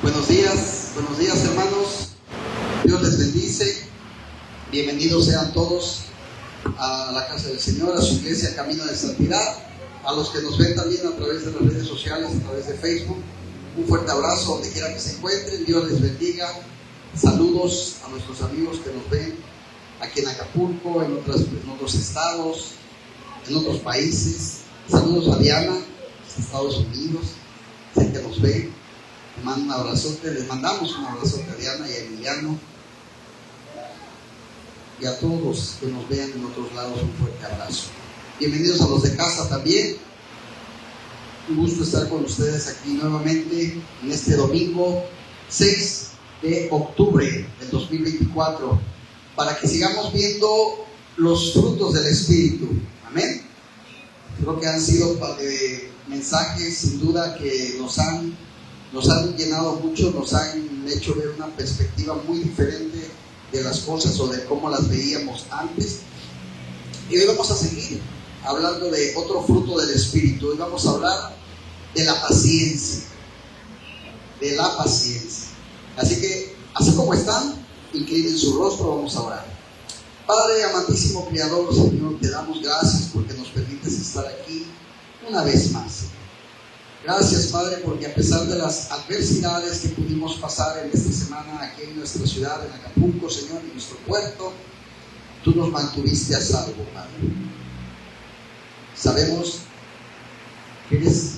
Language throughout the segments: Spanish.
Buenos días hermanos, Dios les bendice, bienvenidos sean todos a la casa del Señor, a su iglesia Camino de Santidad, a los que nos ven también a través de las redes sociales, a través de Facebook, un fuerte abrazo donde quiera que se encuentren, Dios les bendiga, saludos a nuestros amigos que nos ven aquí en Acapulco, en otros estados, en otros países, saludos a Diana, en Estados Unidos, sé que nos ven. Les mandamos un abrazote a Diana y a Emiliano y a todos los que nos vean en otros lados, un fuerte abrazo. Bienvenidos a los de casa también. Un gusto estar con ustedes aquí nuevamente en este domingo 6 de octubre del 2024 para que sigamos viendo los frutos del Espíritu. Amén. Creo que han sido mensajes sin duda que nos han llenado mucho, nos han hecho ver una perspectiva muy diferente de las cosas o de cómo las veíamos antes. Y hoy vamos a seguir hablando de otro fruto del Espíritu. Hoy vamos a hablar de la paciencia. De la paciencia. Así que, así como están, inclinen su rostro, vamos a orar. Padre amantísimo, Creador, Señor, te damos gracias porque nos permites estar aquí una vez más, Señor. Gracias, Padre, porque a pesar de las adversidades que pudimos pasar en esta semana aquí en nuestra ciudad, en Acapulco, Señor, en nuestro puerto, tú nos mantuviste a salvo, Padre. Sabemos que eres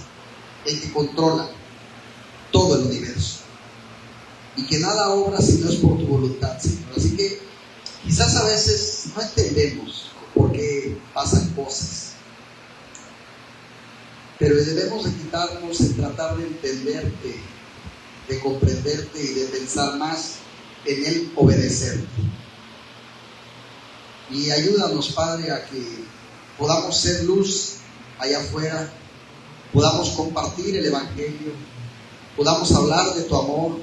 el que controla todo el universo y que nada obra si no es por tu voluntad, Señor. Así que quizás a veces no entendemos por qué pasan cosas, pero debemos de quitarnos en tratar de entenderte, de comprenderte y de pensar más en el obedecerte. Y ayúdanos, Padre, a que podamos ser luz allá afuera, podamos compartir el Evangelio, podamos hablar de tu amor,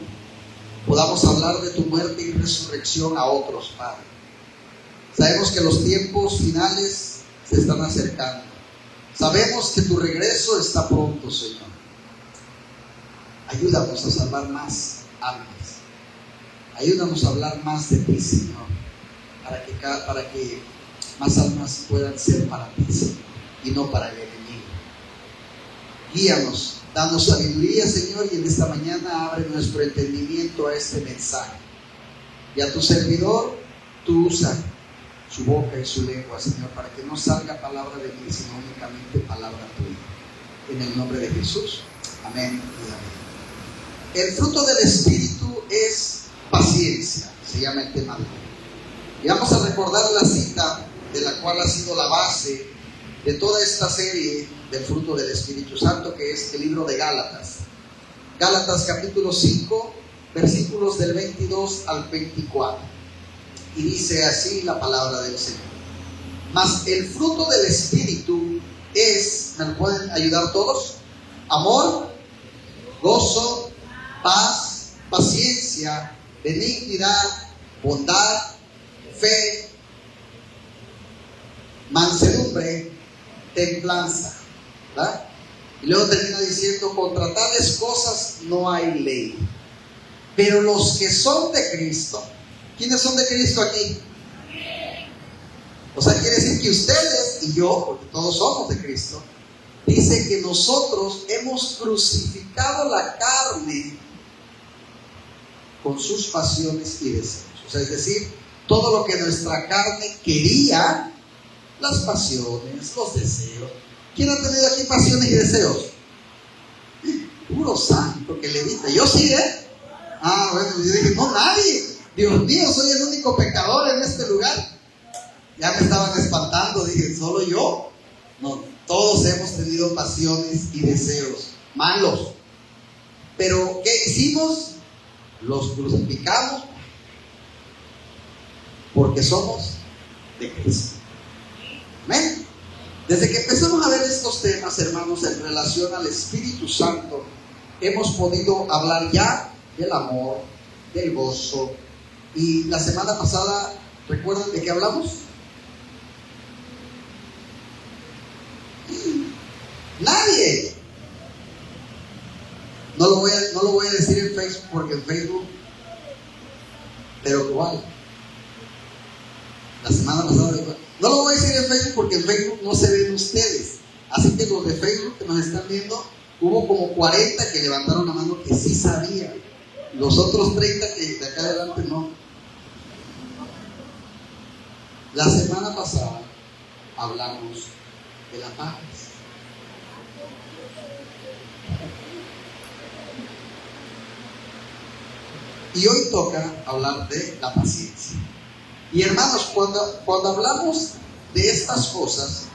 podamos hablar de tu muerte y resurrección a otros, Padre. Sabemos que los tiempos finales se están acercando. Sabemos que tu regreso está pronto, Señor. Ayúdanos a salvar más almas. Ayúdanos a hablar más de ti, Señor, para que más almas puedan ser para ti, Señor, y no para el enemigo. Guíanos, danos sabiduría, Señor, y en esta mañana abre nuestro entendimiento a este mensaje. Y a tu servidor, tú usa su boca y su lengua, Señor, para que no salga palabra de mí, sino únicamente palabra tuya. En el nombre de Jesús. Amén y amén. El fruto del Espíritu es paciencia, se llama el tema de hoy. Y vamos a recordar la cita de la cual ha sido la base de toda esta serie del fruto del Espíritu Santo, que es el libro de Gálatas. Gálatas capítulo 5, versículos del 22 al 24. Y dice así la palabra del Señor. Mas el fruto del Espíritu es, ¿me pueden ayudar todos? Amor, gozo, paz, paciencia, benignidad, bondad, fe, mansedumbre, templanza. ¿Verdad? Y luego termina diciendo: contra tales cosas no hay ley. Pero los que son de Cristo, ¿quiénes son de Cristo aquí? O sea, quiere decir que ustedes y yo, porque todos somos de Cristo, dice que nosotros hemos crucificado la carne con sus pasiones y deseos. O sea, es decir, todo lo que nuestra carne quería, las pasiones, los deseos. ¿Quién ha tenido aquí pasiones y deseos? Puro santo que levita. Yo sí, bueno, yo dije, no, nadie. Dios mío, soy el único pecador en este lugar. Ya me estaban espantando, dije, ¿solo yo? No, todos hemos tenido pasiones y deseos malos. Pero ¿qué hicimos? Los crucificamos porque somos de Cristo. Amén. Desde que empezamos a ver estos temas, hermanos, en relación al Espíritu Santo, hemos podido hablar ya del amor, del gozo. Y la semana pasada, ¿recuerdan de qué hablamos? Nadie. No lo voy a decir Facebook porque en Facebook, pero ¿cuál? La semana pasada no lo voy a decir en Facebook porque en Facebook no se ven ustedes. Así que los de Facebook que nos están viendo, hubo como 40 que levantaron la mano que sí sabían. Los otros 30 que de acá adelante no. La semana pasada hablamos de la paz. Y hoy toca hablar de la paciencia. Y hermanos, cuando hablamos de estas cosas,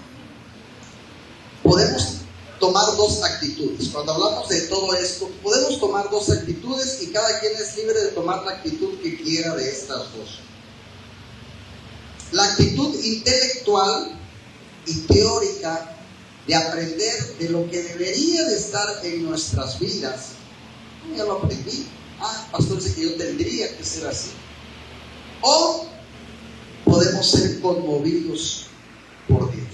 podemos tomar dos actitudes. Cuando hablamos de todo esto, podemos tomar dos actitudes y cada quien es libre de tomar la actitud que quiera de estas dos. La actitud intelectual y teórica de aprender de lo que debería de estar en nuestras vidas. Ya lo aprendí. Pastor, dice que yo tendría que ser así. O podemos ser conmovidos por Dios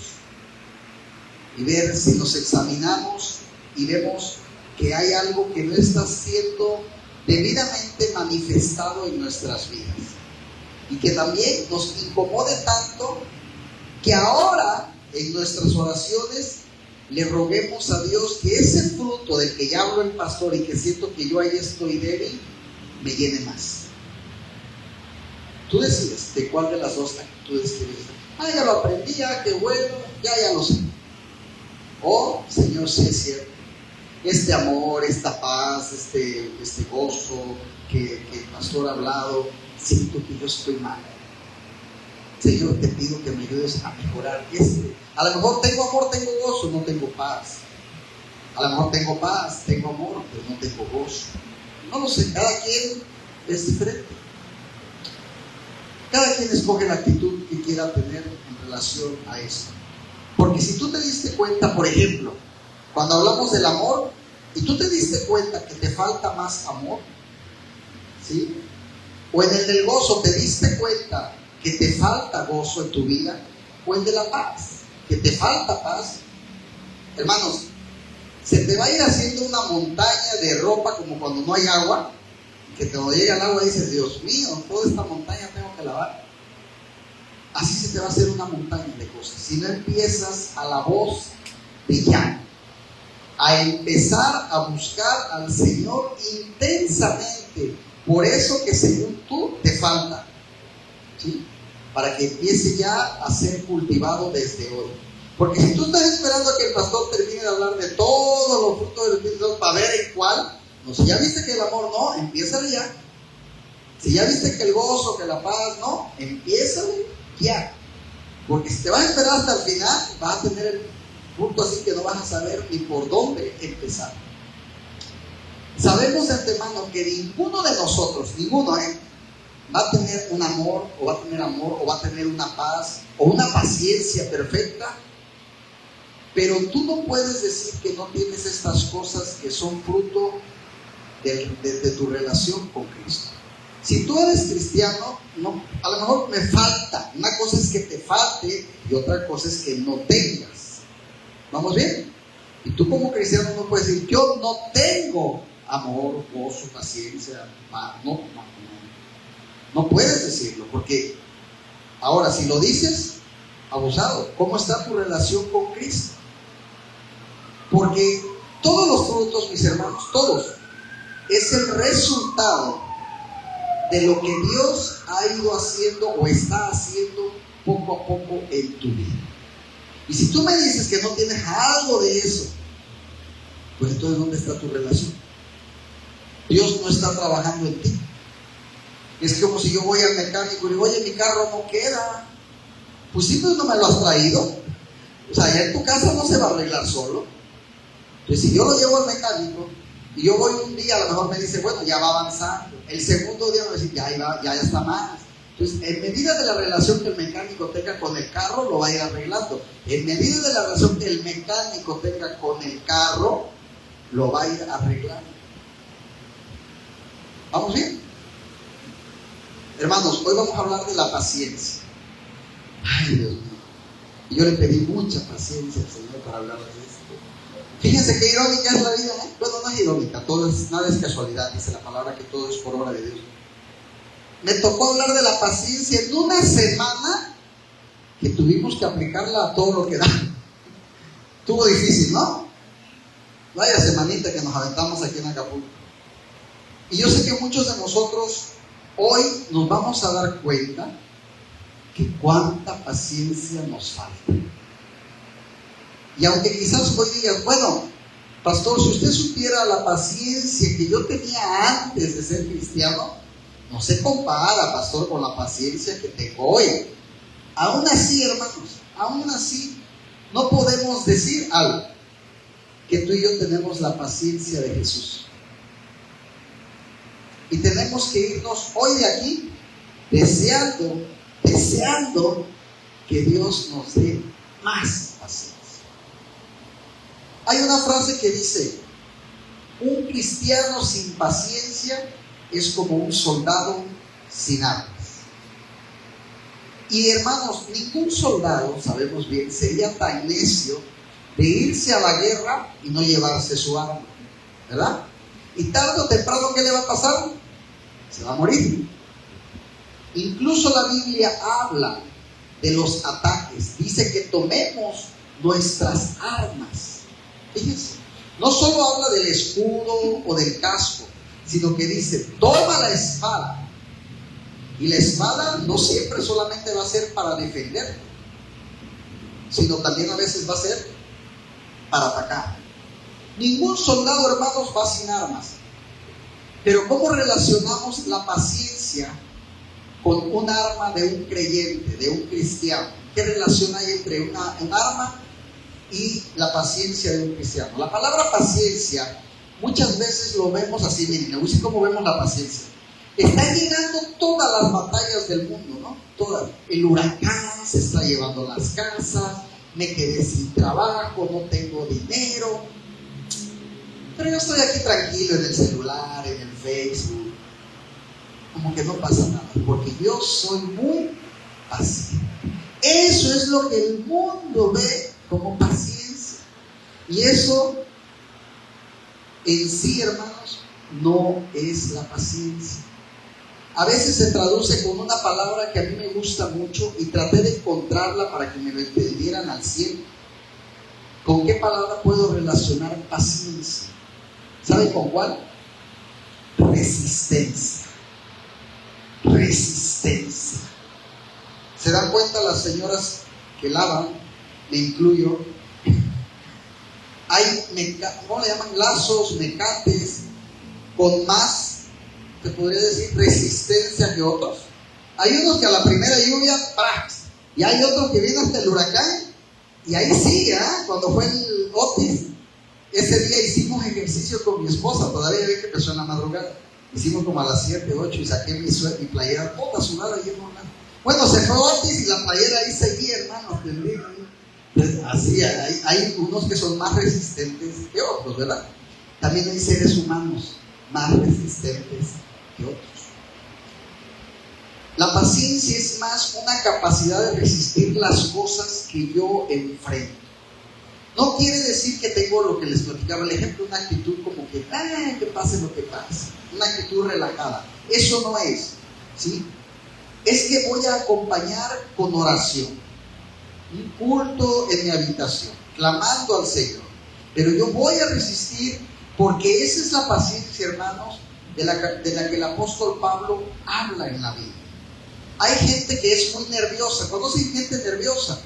y ver si nos examinamos y vemos que hay algo que no está siendo debidamente manifestado en nuestras vidas y que también nos incomode tanto que ahora en nuestras oraciones le roguemos a Dios que ese fruto del que ya habló el pastor y que siento que yo ahí estoy débil, me llene más. Tú decides de cuál de las dos actitudes quieres ser. Ya lo aprendí, qué bueno, ya lo sé. O, Señor, sí es cierto, este amor, esta paz, este gozo que el pastor ha hablado, siento que yo estoy mal. Señor, te pido que me ayudes a mejorar A lo mejor tengo amor, tengo gozo, no tengo paz. A lo mejor tengo paz, tengo amor, pero no tengo gozo. No lo sé, cada quien es diferente. Cada quien escoge la actitud que quiera tener en relación a esto. Porque si tú te diste cuenta, por ejemplo, cuando hablamos del amor, y tú te diste cuenta que te falta más amor, ¿sí? O en el del gozo te diste cuenta que te falta gozo en tu vida, o el de la paz, que te falta paz, hermanos, se te va a ir haciendo una montaña de ropa como cuando no hay agua, que cuando llega el agua dices, Dios mío, toda esta montaña tengo que lavar. Así se te va a hacer una montaña de cosas. Si no empiezas a la voz de llanto, a empezar a buscar al Señor intensamente, por eso que según tú te falta, ¿sí? Para que empiece ya a ser cultivado desde hoy. Porque si tú estás esperando a que el pastor termine de hablar de todos los frutos del Espíritu para ver en cuál, no, si ya viste que el amor no, empiézale ya. Si ya viste que el gozo, que la paz no, empiézale ya. Porque si te vas a esperar hasta el final, vas a tener el punto así que no vas a saber ni por dónde empezar. Sabemos de antemano que ninguno de nosotros, va a tener un amor, o va a tener amor, o va a tener una paz, o una paciencia perfecta. Pero tú no puedes decir que no tienes estas cosas que son fruto de tu relación con Cristo. Si tú eres cristiano, no, a lo mejor me falta. Una cosa es que te falte y otra cosa es que no tengas. ¿Vamos bien? Y tú como cristiano no puedes decir, yo no tengo amor, gozo, paciencia, paz. No puedes decirlo, porque ahora si lo dices, abusado, ¿cómo está tu relación con Cristo? Porque todos los frutos, mis hermanos, todos, es el resultado de lo que Dios ha ido haciendo o está haciendo poco a poco en tu vida. Y si tú me dices que no tienes algo de eso, pues entonces ¿dónde está tu relación? Dios no está trabajando en ti. Es como si yo voy al mecánico y digo, oye, mi carro no queda. Pues sí, pero no me lo has traído. O sea, ya en tu casa no se va a arreglar solo. Entonces, si yo lo llevo al mecánico y yo voy un día, a lo mejor me dice, bueno, ya va avanzando. El segundo día me dice, ya está más. Entonces, en medida de la relación que el mecánico tenga con el carro, lo va a ir arreglando. En medida de la relación que el mecánico tenga con el carro, lo va a ir arreglando. ¿Vamos bien? Hermanos, hoy vamos a hablar de la paciencia. Ay, Dios mío. Y yo le pedí mucha paciencia al Señor para hablarles de esto. Fíjense qué irónica es la vida, ¿eh? Bueno, no es irónica, nada es casualidad, dice la palabra que todo es por obra de Dios. Me tocó hablar de la paciencia en una semana que tuvimos que aplicarla a todo lo que da. Estuvo difícil, ¿no? Vaya semanita que nos aventamos aquí en Acapulco. Y yo sé que muchos de nosotros hoy nos vamos a dar cuenta que cuánta paciencia nos falta. Y aunque quizás hoy digas, bueno, pastor, si usted supiera la paciencia que yo tenía antes de ser cristiano, no se compara, pastor, con la paciencia que tengo hoy. Aún así, hermanos, aún así, no podemos decir algo, que tú y yo tenemos la paciencia de Jesús. Y tenemos que irnos hoy de aquí deseando que Dios nos dé más paciencia. Hay una frase que dice: un cristiano sin paciencia es como un soldado sin armas. Y hermanos, ningún soldado, sabemos bien, sería tan necio de irse a la guerra y no llevarse su arma, ¿verdad? Y tarde o temprano, ¿qué le va a pasar? Se va a morir. Incluso la Biblia habla de los ataques. Dice que tomemos nuestras armas. Fíjense, no solo habla del escudo o del casco, sino que dice, toma la espada. Y la espada no siempre solamente va a ser para defender, sino también a veces va a ser para atacar. Ningún soldado, hermanos, va sin armas. Pero ¿cómo relacionamos la paciencia con un arma de un creyente, de un cristiano? ¿Qué relación hay entre un arma y la paciencia de un cristiano? La palabra paciencia muchas veces lo vemos así. Miren, me gusta cómo vemos la paciencia. Están llegando todas las batallas del mundo, ¿no? Todas. El huracán se está llevando las casas, me quedé sin trabajo, no tengo dinero. Pero yo estoy aquí tranquilo en el celular, en el Facebook. Como que no pasa nada, porque yo soy muy paciente. Eso es lo que el mundo ve como paciencia. Y eso en sí, hermanos, no es la paciencia. A veces se traduce con una palabra que a mí me gusta mucho y traté de encontrarla para que me lo entendieran al 100. ¿Con qué palabra puedo relacionar paciencia? ¿Saben con cuál? Resistencia. Resistencia. ¿Se dan cuenta las señoras que lavan? Me incluyo. Hay, ¿cómo le llaman? Lazos, mecates con más, te podría decir, resistencia que otros. Hay unos que a la primera lluvia, ¡prax! Y hay otros que vienen hasta el huracán y ahí sigue, ¿eh? Cuando fue el Otis, ese día hicimos ejercicio con mi esposa, todavía ve que empezó en la madrugada. Hicimos como a las 7, 8 y saqué mi playera toda sudada y hermano. Bueno, se fue Otis y la playera ahí seguía, hermano. Entonces, así hay unos que son más resistentes que otros, ¿verdad? También hay seres humanos más resistentes que otros. La paciencia es más una capacidad de resistir las cosas que yo enfrento. No quiere decir que tengo lo que les platicaba, el ejemplo, una actitud como que pase lo que pase, una actitud relajada. Eso no es, ¿sí? Es que voy a acompañar con oración, un culto en mi habitación, clamando al Señor. Pero yo voy a resistir, porque esa es la paciencia, hermanos, de la que el apóstol Pablo habla en la Biblia. Hay gente que es muy nerviosa. ¿Conocen gente nerviosa?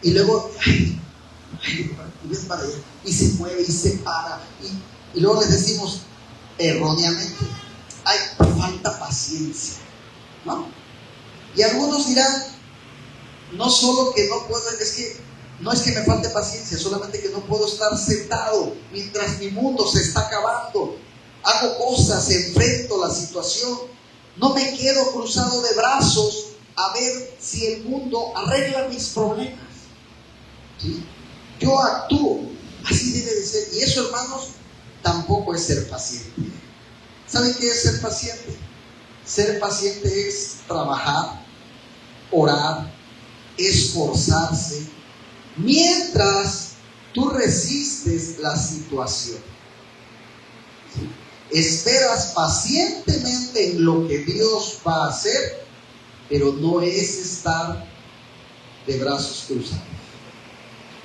Y luego, ven para allá, y se mueve y se para. Y luego les decimos erróneamente, falta paciencia, ¿no? Y algunos dirán, no solo que no puedo, no es que me falte paciencia, solamente que no puedo estar sentado mientras mi mundo se está acabando. Hago cosas, enfrento la situación, no me quedo cruzado de brazos a ver si el mundo arregla mis problemas, ¿sí? Yo actúo, así debe de ser. Y eso, hermanos, tampoco es ser paciente. ¿Saben qué es ser paciente? Ser paciente es trabajar, orar, esforzarse, mientras tú resistes la situación. ¿Sí? Esperas pacientemente en lo que Dios va a hacer, pero no es estar de brazos cruzados.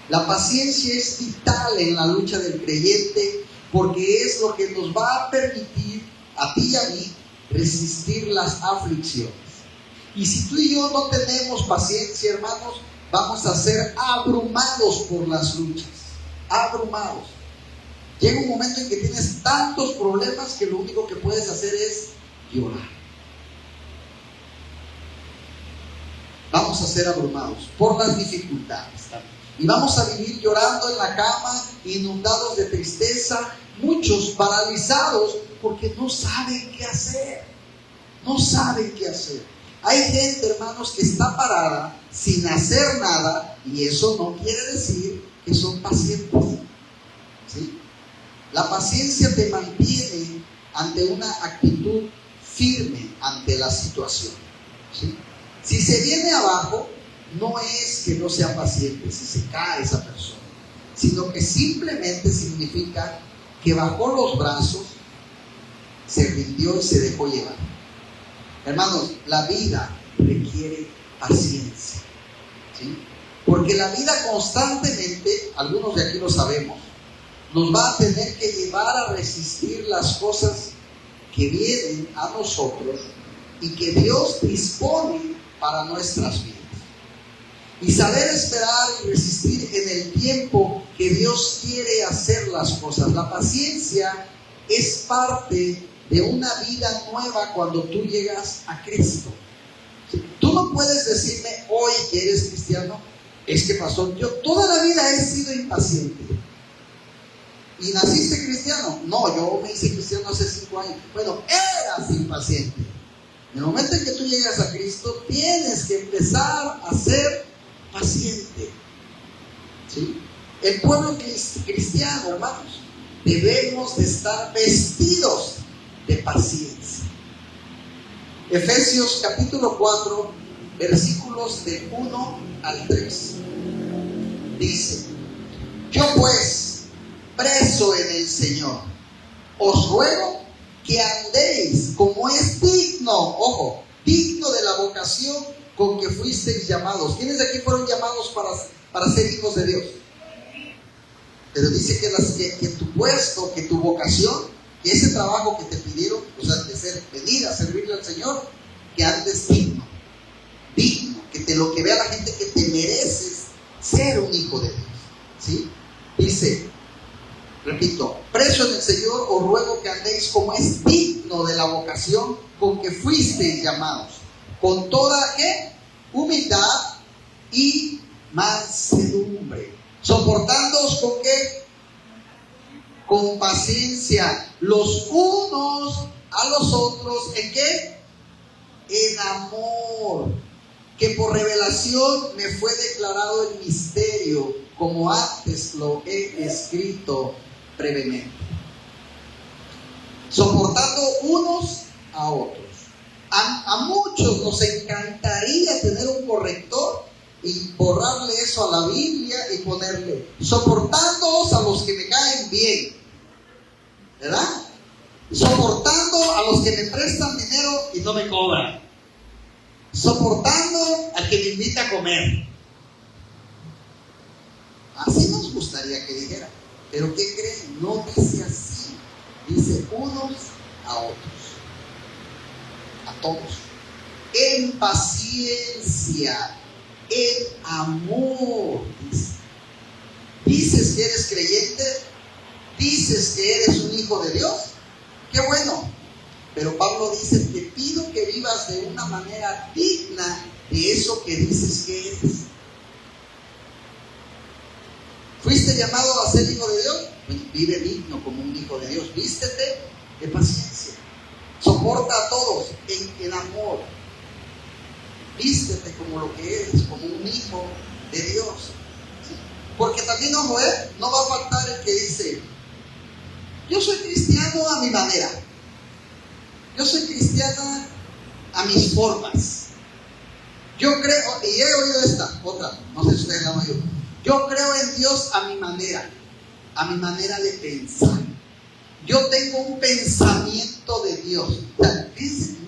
La paciencia es vital en la lucha del creyente, porque es lo que nos va a permitir a ti y a mí resistir las aflicciones. Y si tú y yo no tenemos paciencia, hermanos, vamos a ser abrumados por las luchas. Abrumados. Llega un momento en que tienes tantos problemas que lo único que puedes hacer es llorar. Vamos a ser abrumados por las dificultades también. Y vamos a vivir llorando en la cama, inundados de tristeza, muchos paralizados porque no saben qué hacer. No saben qué hacer. Hay gente, hermanos, que está parada sin hacer nada, y eso no quiere decir que son pacientes. ¿Sí? La paciencia te mantiene ante una actitud firme ante la situación. ¿Sí? Si se viene abajo, no es que no sea paciente si se cae esa persona, sino que simplemente significa que bajó los brazos, se rindió y se dejó llevar. Hermanos, la vida requiere paciencia, ¿sí? Porque la vida constantemente, algunos de aquí lo sabemos, nos va a tener que llevar a resistir las cosas que vienen a nosotros y que Dios dispone para nuestras vidas. Y saber esperar y resistir en el tiempo que Dios quiere hacer las cosas. La paciencia es parte de una vida nueva cuando tú llegas a Cristo. Tú no puedes decirme hoy que eres cristiano, es que pastor, yo toda la vida he sido impaciente. ¿Y naciste cristiano? No, yo me hice cristiano hace 5 años. Bueno, eras impaciente. En el momento en que tú llegas a Cristo, tienes que empezar a ser paciente. ¿Sí? El pueblo cristiano, hermanos, debemos de estar vestidos de paciencia. Efesios capítulo 4, versículos de 1 al 3. Dice: yo pues, preso en el Señor, os ruego que andéis como es digno, ojo, digno de la vocación con que fuisteis llamados. ¿Quiénes de aquí fueron llamados para ser hijos de Dios? Pero dice que tu puesto, que tu vocación, que ese trabajo que te pidieron, o sea, de venir a servirle al Señor, que andes digno, que lo que vea la gente que te mereces ser un hijo de Dios. ¿Sí? Dice, repito, preso en el Señor, os ruego que andéis como es digno de la vocación con que fuisteis llamados, con toda ¿qué? Humildad y mansedumbre, soportándoos con ¿qué? Con paciencia, los unos a los otros, ¿en qué? En amor, que por revelación me fue declarado el misterio, como antes lo he escrito brevemente. Soportando unos a otros. A muchos nos encantaría tener un corrector y borrarle eso a la Biblia y ponerle soportándoos a los que me caen bien, ¿verdad? Soportando a los que me prestan dinero y no me cobran, soportando al que me invita a comer. Así nos gustaría que dijera, pero ¿qué creen? No dice así, dice unos a otros, a todos, en paciencia, en amor. Dices que eres creyente, dices que eres un hijo de Dios, qué bueno, pero Pablo dice: te pido que vivas de una manera digna de eso que dices que eres. ¿Fuiste llamado a ser hijo de Dios? Pues vive digno como un hijo de Dios, vístete de paciencia, soporta a todos en amor, vístete como lo que eres, como un hijo de Dios. ¿Sí? Porque también, ojo, no va a faltar el que dice: yo soy cristiano a mi manera, yo soy cristiano a mis formas, yo creo, y he oído esta, otra, no sé si ustedes la han oído, Yo creo en Dios a mi manera de pensar. Yo tengo un pensamiento de Dios. O sea,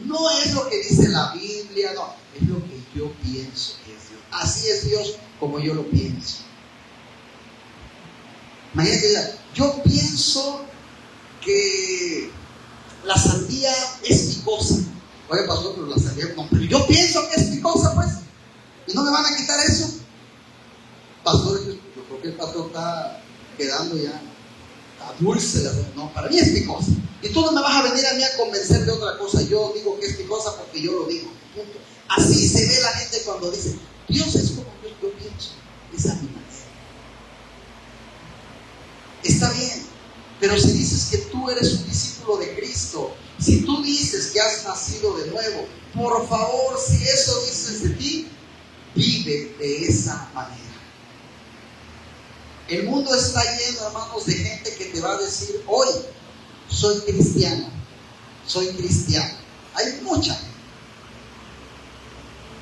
no es lo que dice la Biblia, no, es lo que yo pienso que es Dios. Así es Dios como yo lo pienso. Imagínate, yo pienso que la sandía es picosa. Oye, pastor, pero la sandía no, pero yo pienso que es picosa, pues. ¿Y no me van a quitar eso? Pastor, yo creo que el pastor está quedando ya dulce. No, para mí es picosa. Y tú no me vas a venir a mí a convencer de otra cosa. Yo digo que es picosa porque yo lo digo. Punto. Así se ve la gente cuando dice, Dios es como yo pienso. Es a mi manera. Está bien, pero si dices que tú eres un discípulo de Cristo, si tú dices que has nacido de nuevo, por favor, si eso dices de ti, vive de esa manera. El mundo está lleno, hermanos, de gente que te va a decir, hoy soy cristiano, soy cristiano. Hay mucha gente.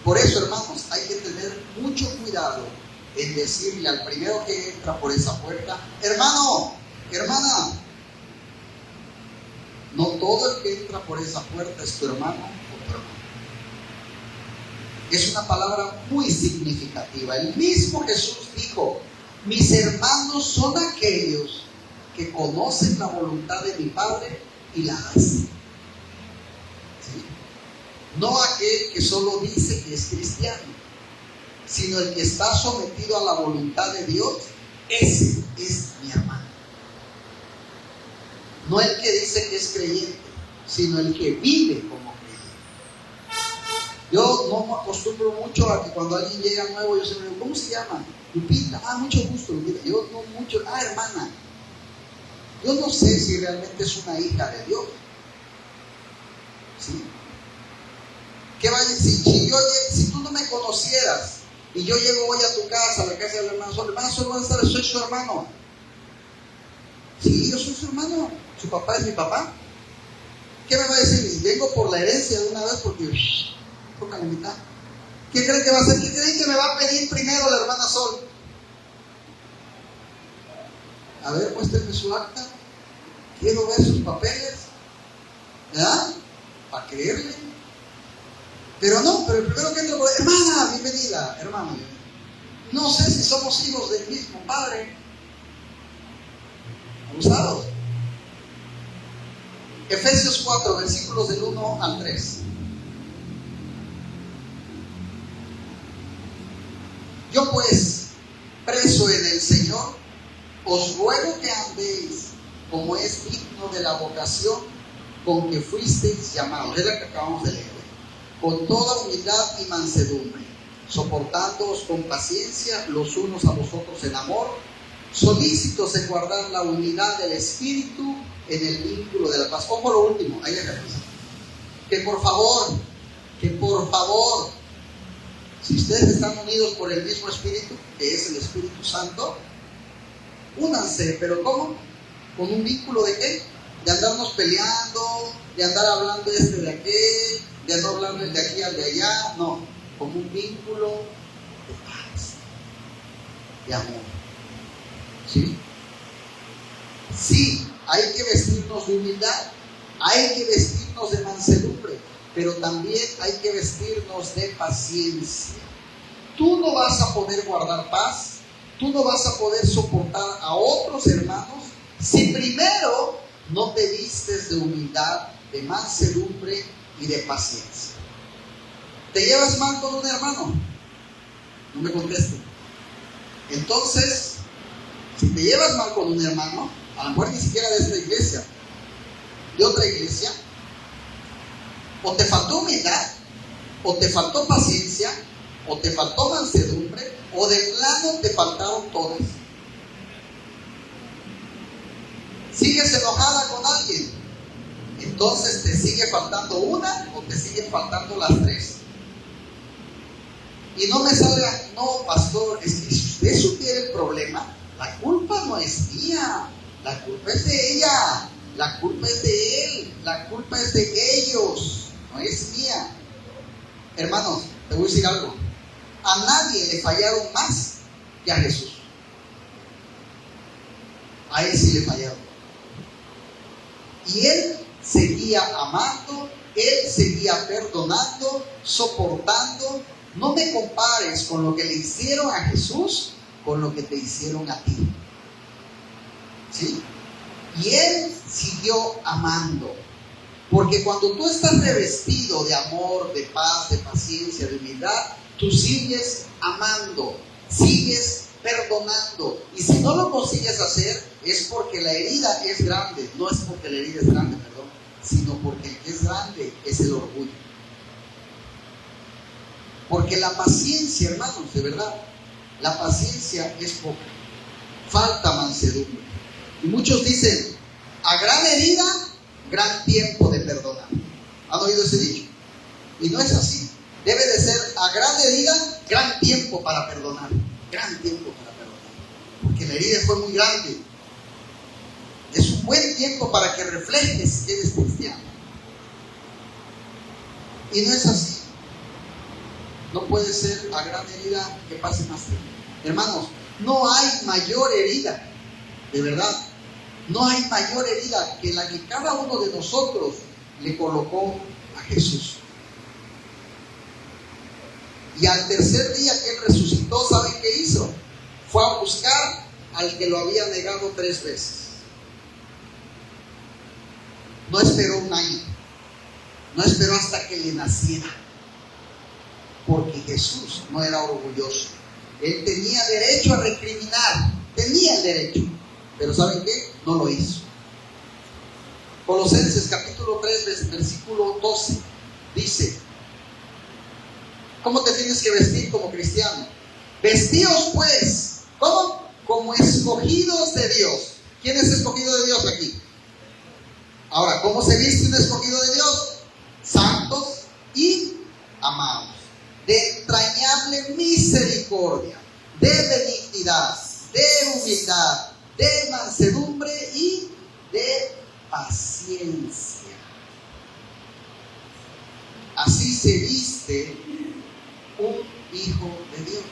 Por eso, hermanos, hay que tener mucho cuidado en decirle al primero que entra por esa puerta, hermano, hermana. No todo el que entra por esa puerta es tu hermano o tu hermana. Es una palabra muy significativa. El mismo Jesús dijo, mis hermanos son aquellos que conocen la voluntad de mi Padre y la hacen. ¿Sí? No aquel que solo dice que es cristiano, sino el que está sometido a la voluntad de Dios. Ese es mi hermano. No el que dice que es creyente, sino el que vive como creyente. Yo no me acostumbro mucho a que cuando alguien llega nuevo, yo siempre digo, ¿cómo se llama? Lupita. Mucho gusto, Lupita. Yo no mucho, hermana. Yo no sé si realmente es una hija de Dios. ¿Sí? ¿Qué va a decir? Si tú no me conocieras y yo llego hoy a tu casa, a la casa del hermano Sol, soy su hermano. Sí, yo soy su hermano. Su papá es mi papá. ¿Qué me va a decir? Vengo por la herencia de una vez porque toca la mitad. ¿Qué creen que va a hacer? ¿Qué creen que me va a pedir primero la hermana Sol? A ver, muéstrenme su acta. Quiero ver sus papeles. ¿Verdad? Para creerle. Pero no, pero el primero que entra, hermana, bienvenida, hermano. No sé si somos hijos del mismo padre. ¿Abusados? Efesios 4, versículos del 1 al 3. Yo pues, preso en el Señor, os ruego que andéis como es digno de la vocación con que fuisteis llamados. Es la que acabamos de leer. Con toda humildad y mansedumbre, soportándoos con paciencia los unos a los otros en amor, solícitos en guardar la unidad del Espíritu en el vínculo de la paz. Ojo lo último, ahí está. Que por favor, si ustedes están unidos por el mismo Espíritu, que es el Espíritu Santo, únanse. ¿Pero cómo? ¿Con un vínculo de qué? De andarnos peleando, de andar hablando de aquel, de no hablarle de aquí al de allá. No, como un vínculo de paz, de amor. ¿Sí? Sí, hay que vestirnos de humildad, hay que vestirnos de mansedumbre, pero también hay que vestirnos de paciencia. Tú no vas a poder guardar paz, tú no vas a poder soportar a otros hermanos si primero no te vistes de humildad, de mansedumbre y de paciencia. ¿Te llevas mal con un hermano? No me contesten. Entonces, si te llevas mal con un hermano, a lo mejor ni siquiera de esta iglesia, de otra iglesia, o te faltó humildad, o te faltó paciencia, o te faltó mansedumbre, o de plano te faltaron todas. ¿Sigues enojada con alguien? Entonces te sigue faltando una o te siguen faltando las tres. Y no me salga, no, pastor, es que si usted supiera el problema, la culpa no es mía, la culpa es de ella, la culpa es de él, la culpa es de ellos, no es mía. Hermanos, te voy a decir algo, a nadie le fallaron más que a Jesús. A él sí le fallaron. Y él seguía amando, él seguía perdonando, soportando. No me compares con lo que le hicieron a Jesús con lo que te hicieron a ti. ¿Sí? Y él siguió amando. Porque cuando tú estás revestido de amor, de paz, de paciencia, de humildad, tú sigues amando, sigues perdonando. Y si no lo consigues hacer, es porque la herida es grande. No es porque la herida es grande, perdón, sino porque el que es grande es el orgullo. Porque la paciencia, hermanos, de verdad, la paciencia es poca. Falta mansedumbre. Y muchos dicen, a gran herida, gran tiempo de perdonar. ¿Han oído ese dicho? Y no es así. Debe de ser a gran herida, gran tiempo para perdonar. Gran tiempo para perdonar. Porque la herida fue muy grande. Es un buen tiempo para que reflejes que eres cristiano. Y no es así. No puede ser a gran herida que pase más tiempo. Hermanos, no hay mayor herida, de verdad. No hay mayor herida que la que cada uno de nosotros le colocó a Jesús. Y al tercer día que Él resucitó, ¿saben qué hizo? Fue a buscar al que lo había negado 3 veces. No esperó un año. No esperó hasta que le naciera. Porque Jesús no era orgulloso. Él tenía derecho a recriminar. Tenía el derecho. Pero ¿saben qué? No lo hizo. Colosenses capítulo 3, versículo 12 dice: ¿cómo te tienes que vestir como cristiano? Vestíos pues, ¿cómo? Como escogidos de Dios. ¿Quién es escogido de Dios aquí? Ahora, ¿cómo se viste un escogido de Dios? Santos y amados, de entrañable misericordia, de benignidad, de humildad, de mansedumbre y de paciencia. Así se viste un hijo de Dios.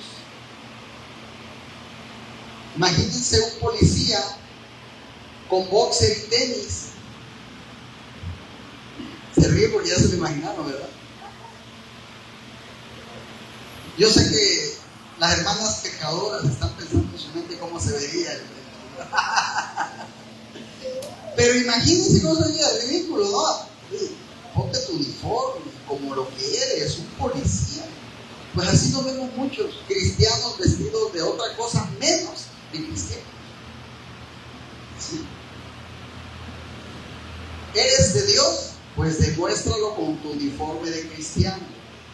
Imagínense un policía con boxer y tenis. Se ríe porque ya se lo imaginaron, ¿verdad? Yo sé que las hermanas pecadoras están pensando en su mente cómo se vería pero imagínense cómo sería ridículo, ¿no? Ponte tu uniforme como lo que eres, un policía. Pues así nos vemos muchos cristianos vestidos de otra cosa menos de cristianos. ¿Sí? ¿Eres de Dios? Pues demuéstralo con tu uniforme de cristiano.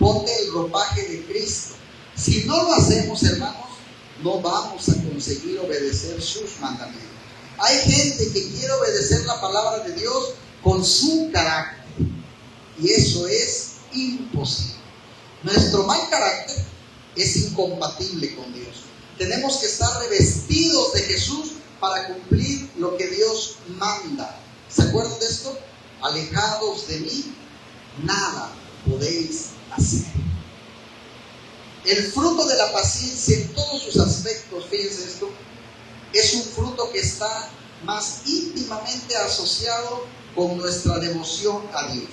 Ponte el ropaje de Cristo. Si no lo hacemos, hermanos, no vamos a conseguir obedecer sus mandamientos. Hay gente que quiere obedecer la palabra de Dios con su carácter. Y eso es imposible. Nuestro mal carácter es incompatible con Dios. Tenemos que estar revestidos de Jesús para cumplir lo que Dios manda. ¿Se acuerdan de esto? Alejados de mí, nada podéis hacer. El fruto de la paciencia en todos sus aspectos, fíjense esto, es un fruto que está más íntimamente asociado con nuestra devoción a Dios.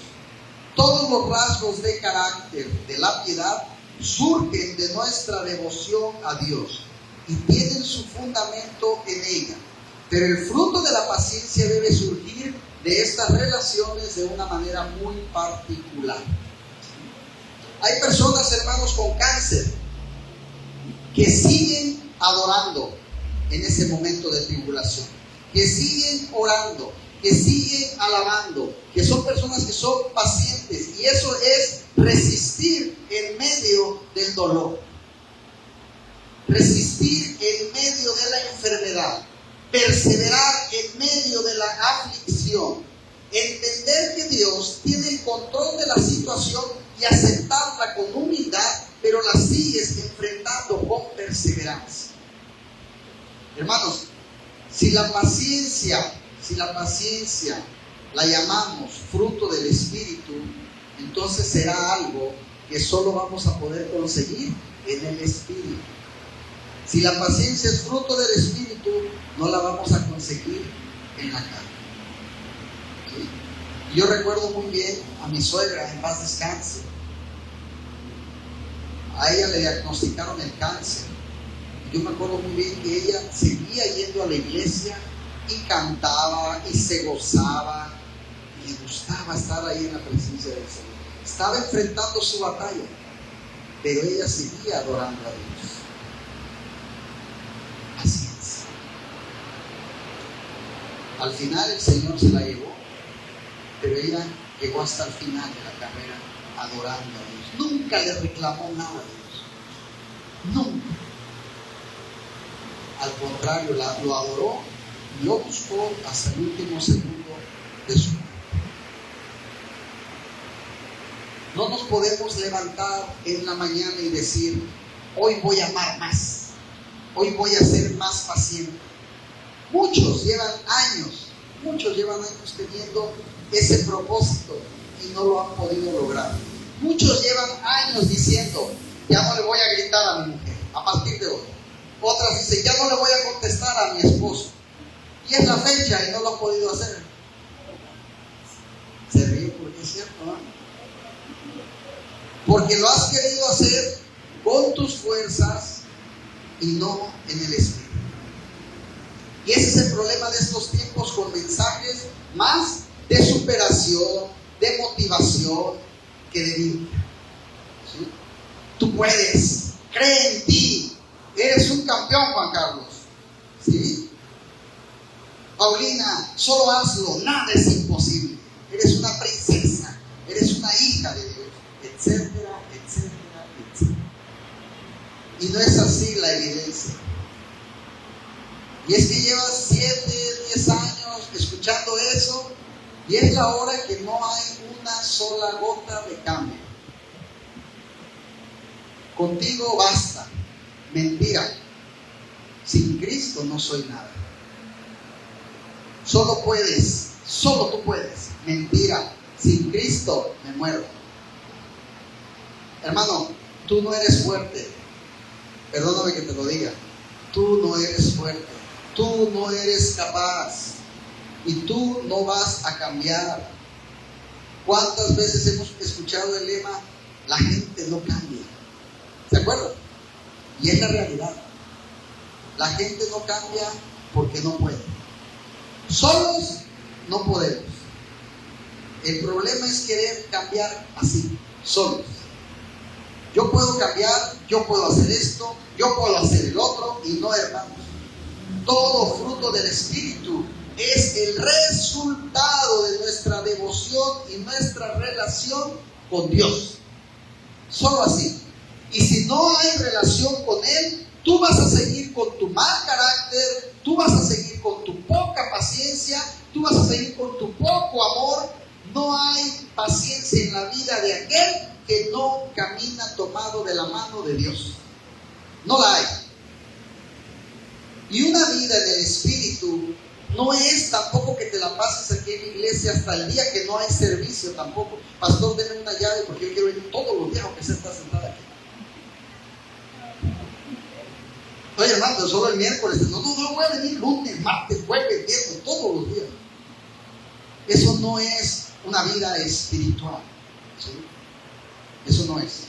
Todos los rasgos de carácter de la piedad surgen de nuestra devoción a Dios y tienen su fundamento en ella. Pero el fruto de la paciencia debe surgir de estas relaciones de una manera muy particular. Hay personas, hermanos, con cáncer que siguen adorando en ese momento de tribulación, que siguen orando, que siguen alabando, que son personas que son pacientes, y eso es resistir en medio del dolor, resistir en medio de la enfermedad, perseverar en medio de la aflicción, entender que Dios tiene el control de la situación y aceptarla con humildad, pero la sigues enfrentando con perseverancia. Hermanos, si la paciencia la llamamos fruto del Espíritu, entonces será algo que solo vamos a poder conseguir en el Espíritu. Si la paciencia es fruto del Espíritu, no la vamos a conseguir seguir en la carne. ¿Sí? Yo recuerdo muy bien a mi suegra, en paz descanse. A ella le diagnosticaron el cáncer. Yo me acuerdo muy bien que ella seguía yendo a la iglesia y cantaba y se gozaba. Le gustaba estar ahí en la presencia del Señor. Estaba enfrentando su batalla, pero ella seguía adorando a Dios. Así es. Al final el Señor se la llevó, pero ella llegó hasta el final de la carrera adorando a Dios. Nunca le reclamó nada a Dios. Nunca. Al contrario, lo adoró y lo buscó hasta el último segundo de su vida. No nos podemos levantar en la mañana y decir, hoy voy a amar más, hoy voy a ser más paciente. Muchos llevan años teniendo ese propósito y no lo han podido lograr. Muchos llevan años diciendo, ya no le voy a gritar a mi mujer a partir de hoy. Otras dicen, ya no le voy a contestar a mi esposo. Y es la fecha y no lo han podido hacer. Se ríe porque es cierto, ¿no? Porque lo has querido hacer con tus fuerzas y no en el Espíritu. Y ese es el problema de estos tiempos, con mensajes más de superación, de motivación que de vida. ¿Sí? Tú puedes, cree en ti, eres un campeón, Juan Carlos. ¿Sí? Paulina, solo hazlo, nada es imposible. Eres una princesa, eres una hija de Dios, etcétera, etcétera, etcétera. Y no es así la evidencia. Y es que llevas 7, 10 años escuchando eso, y es la hora que no hay una sola gota de cambio. Contigo basta. Mentira. Sin Cristo no soy nada. Solo tú puedes. Mentira. Sin Cristo me muero. Hermano, tú no eres fuerte. Perdóname que te lo diga. Tú no eres fuerte. Tú no eres capaz. Y tú no vas a cambiar. ¿Cuántas veces hemos escuchado el lema, la gente no cambia? ¿Se acuerdan? Y es la realidad. La gente no cambia porque no puede. Solos no podemos. El problema es querer cambiar así, solos. Yo puedo cambiar, yo puedo hacer esto, yo puedo hacer el otro, y no, hermanos. Todo fruto del Espíritu es el resultado de nuestra devoción y nuestra relación con Dios. Solo así. Y si no hay relación con Él, tú vas a seguir con tu mal carácter, tú vas a seguir con tu poca paciencia, tú vas a seguir con tu poco amor. No hay paciencia en la vida de aquel que no camina tomado de la mano de Dios. No la hay. Y una vida en el Espíritu no es tampoco que te la pases aquí en la iglesia hasta el día que no hay servicio tampoco. Pastor, denme una llave porque yo quiero ir todos los días aunque se está sentada aquí. Oye, hermano, solo el miércoles. No voy a venir lunes, martes, jueves, viernes, todos los días. Eso no es una vida espiritual. ¿Sí? Eso no es.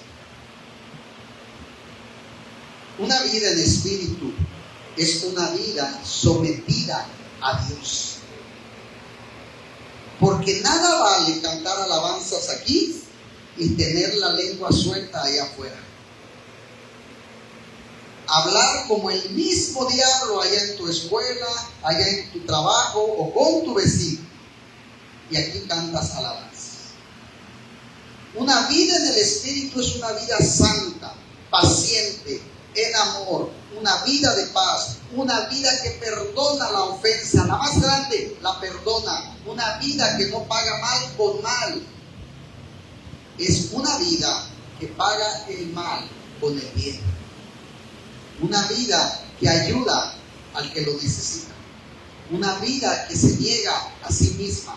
Una vida en espíritu es una vida sometida a Dios. Porque nada vale cantar alabanzas aquí y tener la lengua suelta allá afuera. Hablar como el mismo diablo allá en tu escuela, allá en tu trabajo o con tu vecino. Y aquí cantas alabanzas. Una vida en el Espíritu es una vida santa, paciente, en amor, una vida de paz, una vida que perdona la ofensa, la más grande la perdona, una vida que no paga mal con mal. Es una vida que paga el mal con el bien. Una vida que ayuda al que lo necesita. Una vida que se niega a sí misma.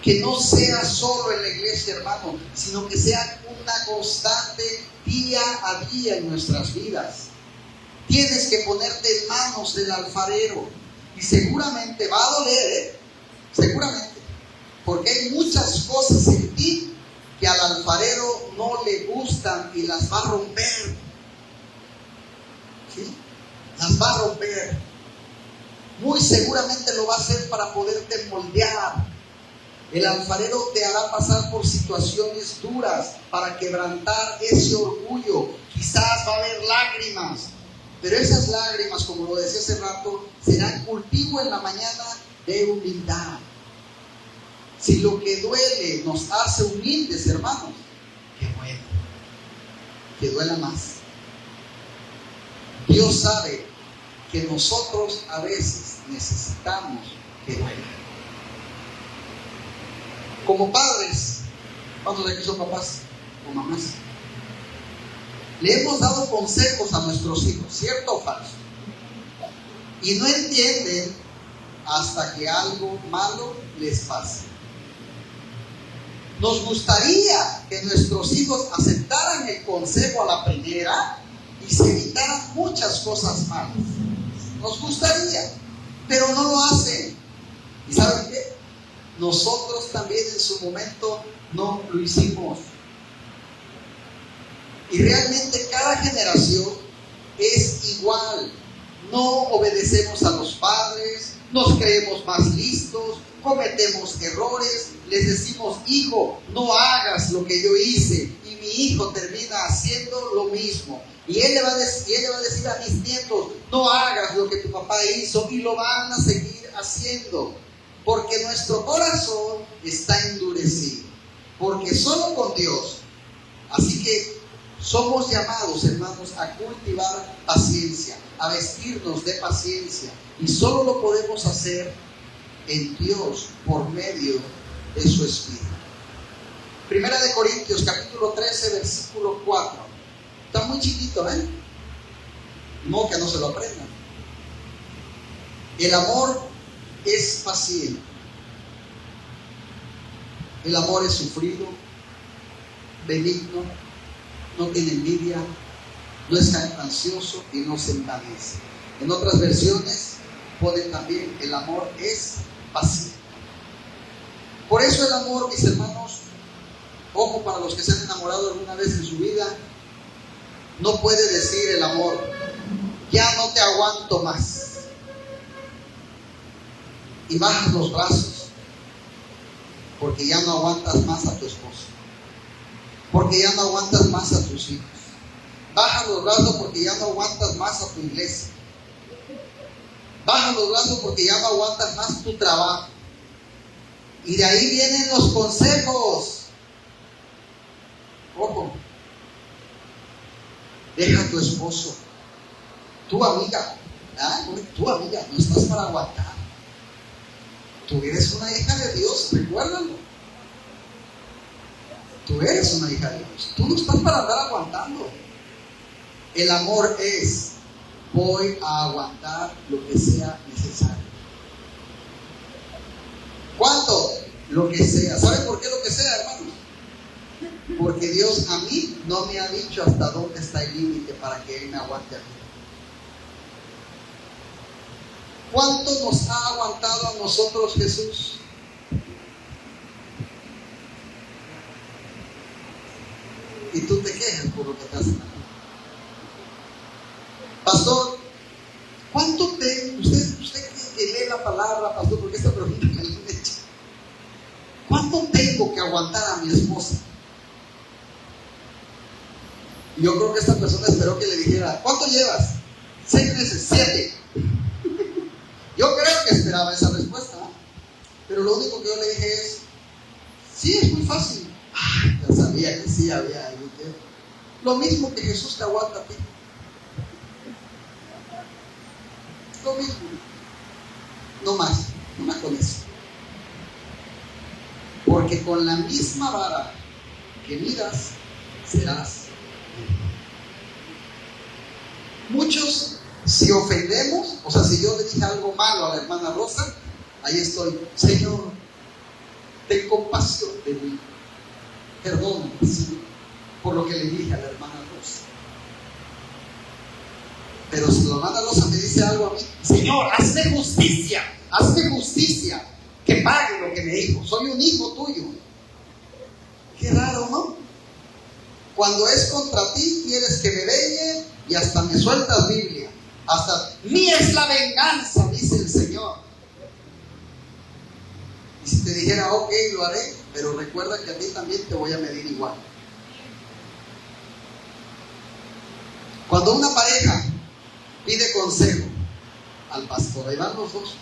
Que no sea solo en la iglesia, hermano, sino que sea una constante día a día en nuestras vidas. Tienes que ponerte en manos del alfarero. Y seguramente va a doler, seguramente, porque hay muchas cosas en ti que al alfarero no le gustan y las va a romper. ¿Sí? Las va a romper. Muy seguramente lo va a hacer para poderte moldear. El alfarero te hará pasar por situaciones duras para quebrantar ese orgullo. Quizás va a haber lágrimas, pero esas lágrimas, como lo decía hace rato, serán cultivo en la mañana de humildad. Si lo que duele nos hace humildes, hermanos, qué bueno, que duela más. Dios sabe que nosotros a veces necesitamos que duela. Como padres, ¿cuántos de aquí son papás o mamás? Le hemos dado consejos a nuestros hijos, ¿cierto o falso? Y no entienden hasta que algo malo les pase. Nos gustaría que nuestros hijos aceptaran el consejo a la primera y se evitaran muchas cosas malas. Nos gustaría, pero no lo hacen. ¿Y saben qué? Nosotros también en su momento no lo hicimos. Y realmente cada generación es igual. No obedecemos a los padres, nos creemos más listos, cometemos errores, les decimos, hijo, no hagas lo que yo hice, y mi hijo termina haciendo lo mismo. Y ella va a decir a mis nietos, no hagas lo que tu papá hizo, y lo van a seguir haciendo. Porque nuestro corazón está endurecido. Porque solo con Dios. Así que somos llamados, hermanos, a cultivar paciencia, a vestirnos de paciencia. Y solo lo podemos hacer en Dios por medio de su Espíritu. Primera de Corintios, capítulo 13, versículo 4. Está muy chiquito, ¿eh? No, que no se lo aprendan. El amor es paciente. El amor es sufrido, benigno, no tiene envidia, no es ansioso y no se envanece. En otras versiones ponen también el amor es paciente. Por eso el amor, mis hermanos, ojo para los que se han enamorado alguna vez en su vida, no puede decir el amor, ya no te aguanto más. Y bajas los brazos porque ya no aguantas más a tu esposo, porque ya no aguantas más a tus hijos. Bajas los brazos porque ya no aguantas más a tu iglesia. Bajas los brazos porque ya no aguantas más tu trabajo. Y de ahí vienen los consejos. Ojo, deja a tu esposo, tu amiga, no estás para aguantar. Tú eres una hija de Dios, recuérdalo. Tú eres una hija de Dios. Tú no estás para andar aguantando. El amor es, voy a aguantar lo que sea necesario. ¿Cuánto? Lo que sea. ¿Saben por qué lo que sea, hermanos? Porque Dios a mí no me ha dicho hasta dónde está el límite para que Él me aguante a mí. ¿Cuánto nos ha aguantado a nosotros Jesús? Y tú te quejas por lo que te hacen. Pastor, ¿cuánto te... Usted que lee la palabra, pastor, porque esta pregunta me la han hecho. ¿Cuánto tengo que aguantar a mi esposa? Y yo creo que esta persona esperó que le dijera, ¿cuánto llevas? 6 meses, 7. Yo creo que esperaba esa respuesta, ¿no? Pero lo único que yo le dije es, sí, es muy fácil. Ya sabía que sí había algo. Lo mismo que Jesús te aguanta a ti. Lo mismo. No más, no más con eso. Porque con la misma vara que midas, serás. Muchos, si ofendemos, o sea, si yo le dije algo malo a la hermana Rosa, ahí estoy, Señor, ten compasión de mí, perdóname, Señor, por lo que le dije a la hermana Rosa. Pero si lo manda Rosa me dice algo a mí: Señor, hazme justicia, que pague lo que me dijo, soy un hijo tuyo. Qué raro, ¿no? Cuando es contra ti, quieres que me vengue y hasta me sueltas Biblia. Hasta mía es la venganza, dice el Señor. Y si te dijera, ok, lo haré, pero recuerda que a ti también te voy a medir igual. Cuando una pareja pide consejo al pastor, ahí van los dos,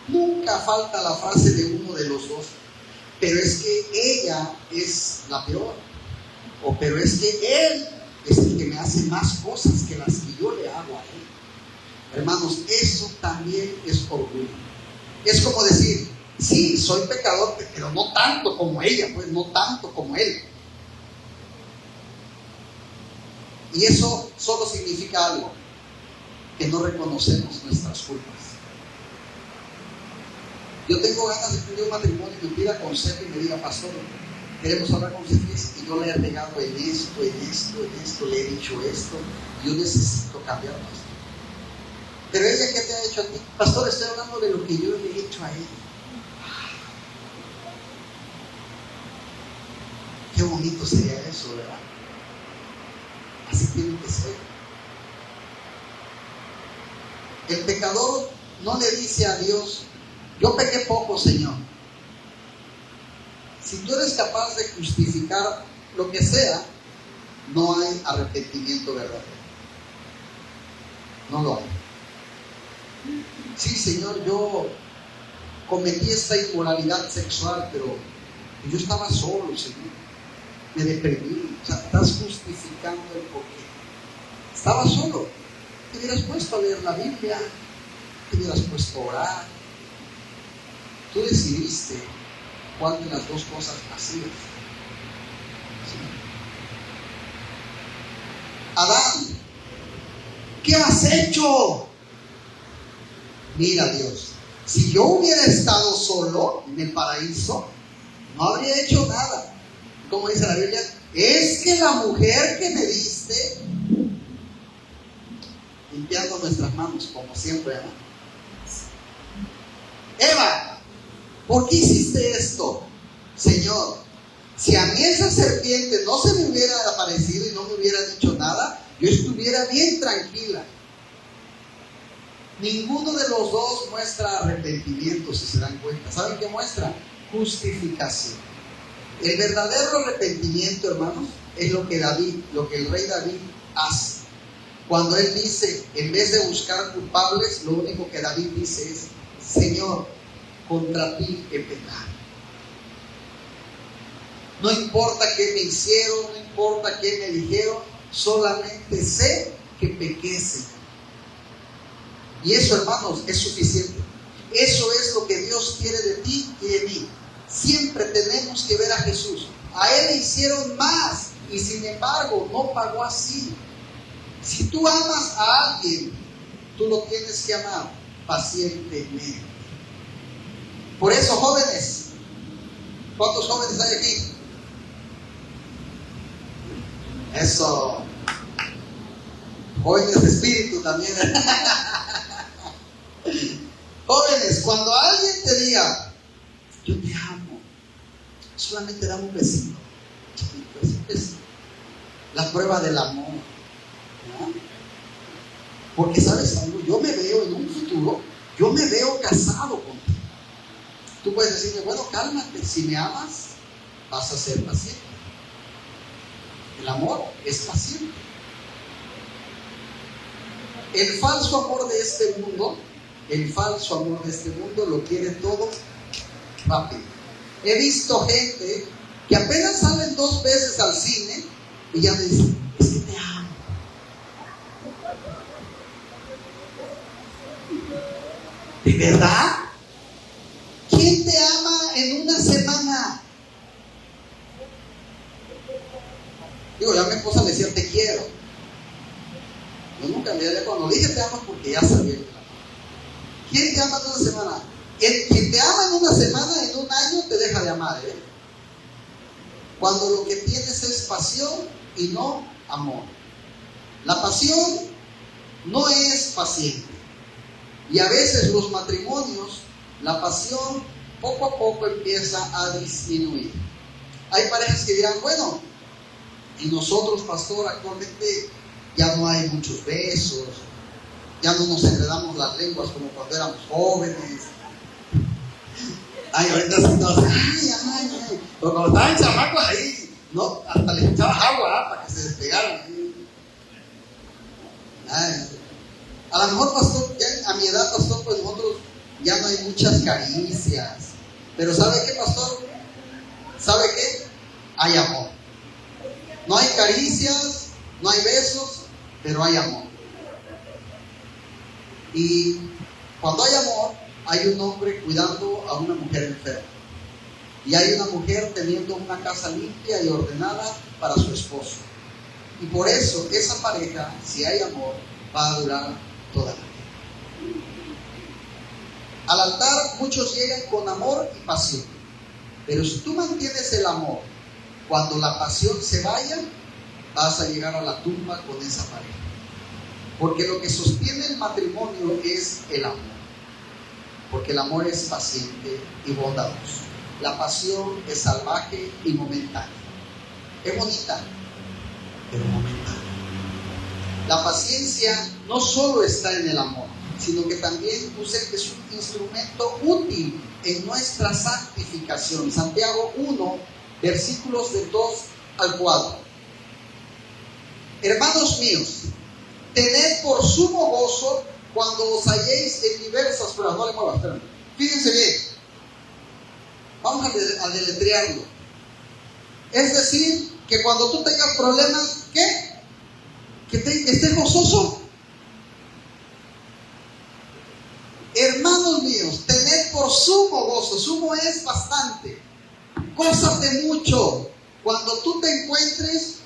nunca falta la frase de uno de los dos: pero es que ella es la peor, o pero es que él es el que me hace más cosas que las que yo le hago a él. Hermanos, eso también es orgullo. Es como decir: sí, soy pecador, pero no tanto como ella, pues no tanto como él. Y eso solo significa algo: que no reconocemos nuestras culpas. Yo tengo ganas de tener un matrimonio y me pida consejo y me diga: pastor, queremos hablar con usted, y yo le he pegado en esto, le he dicho esto, yo necesito cambiar, pastor. Pero ella, ¿qué te ha hecho a ti? Pastor, estoy hablando de lo que yo le he hecho a ella. Qué bonito sería eso, ¿verdad? Así tiene que ser. El pecador no le dice a Dios: yo pequé poco, Señor. Si tú eres capaz de justificar lo que sea, no hay arrepentimiento verdadero. No lo hay. Sí, Señor, yo cometí esta inmoralidad sexual, pero yo estaba solo, Señor. Me deprimí. O sea, estás justificando el porqué. Estaba solo. Te hubieras puesto a leer la Biblia, te hubieras puesto a orar. Tú decidiste cuál de las dos cosas hacías. ¿Sí? Adán, ¿qué has hecho? Mira, Dios, si yo hubiera estado solo en el paraíso, no habría hecho nada. Como dice la Biblia, es que la mujer que me diste, limpiando nuestras manos como siempre, ¿no? Eva, ¿por qué hiciste esto? Señor, si a mí esa serpiente no se me hubiera aparecido y no me hubiera dicho nada, yo estuviera bien tranquila. Ninguno de los dos muestra arrepentimiento, si se dan cuenta. ¿Saben qué muestra? Justificación. El verdadero arrepentimiento, hermanos, es lo que el rey David hace. Cuando él dice, en vez de buscar culpables, lo único que David dice es: Señor, contra ti he pecado. No importa qué me hicieron, no importa qué me dijeron, solamente sé que pequé, Señor. Y eso, hermanos, es suficiente. Eso es lo que Dios quiere de ti y de mí. Siempre tenemos que ver a Jesús. A Él le hicieron más y sin embargo no pagó así. Si tú amas a alguien, tú lo tienes que amar pacientemente. Por eso, jóvenes, ¿cuántos jóvenes hay aquí? Eso. Jóvenes de espíritu también. Jóvenes, cuando alguien te diga: yo te amo, solamente dame un besito. Un besito. La prueba del amor, ¿no? Porque sabes algo, yo me veo en un futuro, yo me veo casado contigo. Tú puedes decirme: bueno, cálmate, si me amas vas a ser paciente. El amor es paciente. El falso amor de este mundo lo quiere todo rápido. He visto gente que apenas salen 2 veces al cine y ya me dicen: es que te amo. ¿De verdad? ¿Quién te ama en una semana? Digo, ya a mi esposa le decía: te quiero. Yo nunca le dije, cuando dije te amo, porque ya sabía que la amaba. ¿Quién te ama en una semana? Quien te ama en una semana, en un año te deja de amar, ¿eh? Cuando lo que tienes es pasión y no amor. La pasión no es paciente. Y a veces los matrimonios, la pasión poco a poco empieza a disminuir. Hay parejas que dirán, bueno, y nosotros, pastor, actualmente ya no hay muchos besos, ya no nos enredamos las lenguas como cuando éramos jóvenes. Ay, ahorita sí nos, ay. Pero cuando estaban chamacos ahí, no, hasta les echabas agua para que se despegaran. Ay. A lo mejor, pastor, ya a mi edad, pastor, pues nosotros ya no hay muchas caricias. Pero ¿sabe qué, pastor? ¿Sabe qué? Hay amor. No hay caricias, no hay besos, pero hay amor. Y cuando hay amor, hay un hombre cuidando a una mujer enferma. Y hay una mujer teniendo una casa limpia y ordenada para su esposo. Y por eso esa pareja, si hay amor, va a durar toda la vida. Al altar muchos llegan con amor y pasión. Pero si tú mantienes el amor, cuando la pasión se vaya, vas a llegar a la tumba con esa pareja. Porque lo que sostiene el matrimonio es el amor. Porque el amor es paciente y bondadoso. La pasión es salvaje y momentánea. Es bonita, pero momentánea. La paciencia no solo está en el amor, sino que también es un instrumento útil en nuestra santificación. Santiago 1, versículos del 2 al 4. Hermanos míos, tened por sumo gozo cuando os halléis en diversas pruebas. No le muevas, espérame. Fíjense bien. Vamos a deletrearlo. Es decir, que cuando tú tengas problemas, ¿qué? Que estés gozoso. Hermanos míos, tened por sumo gozo. Sumo es bastante. Gózate mucho cuando tú te encuentres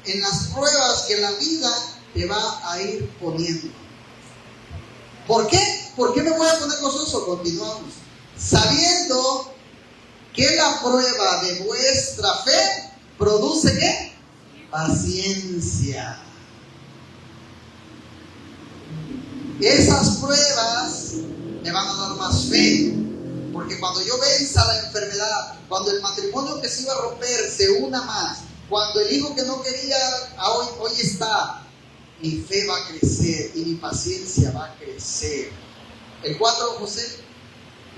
en las pruebas que la vida te va a ir poniendo. ¿Por qué? ¿Por qué me voy a poner gozoso? Continuamos. Sabiendo que la prueba de vuestra fe produce ¿qué? Paciencia. Esas pruebas me van a dar más fe. Porque cuando yo venza la enfermedad, cuando el matrimonio que se iba a romper se una más, cuando el hijo que no quería hoy está, mi fe va a crecer y mi paciencia va a crecer. El 4, José,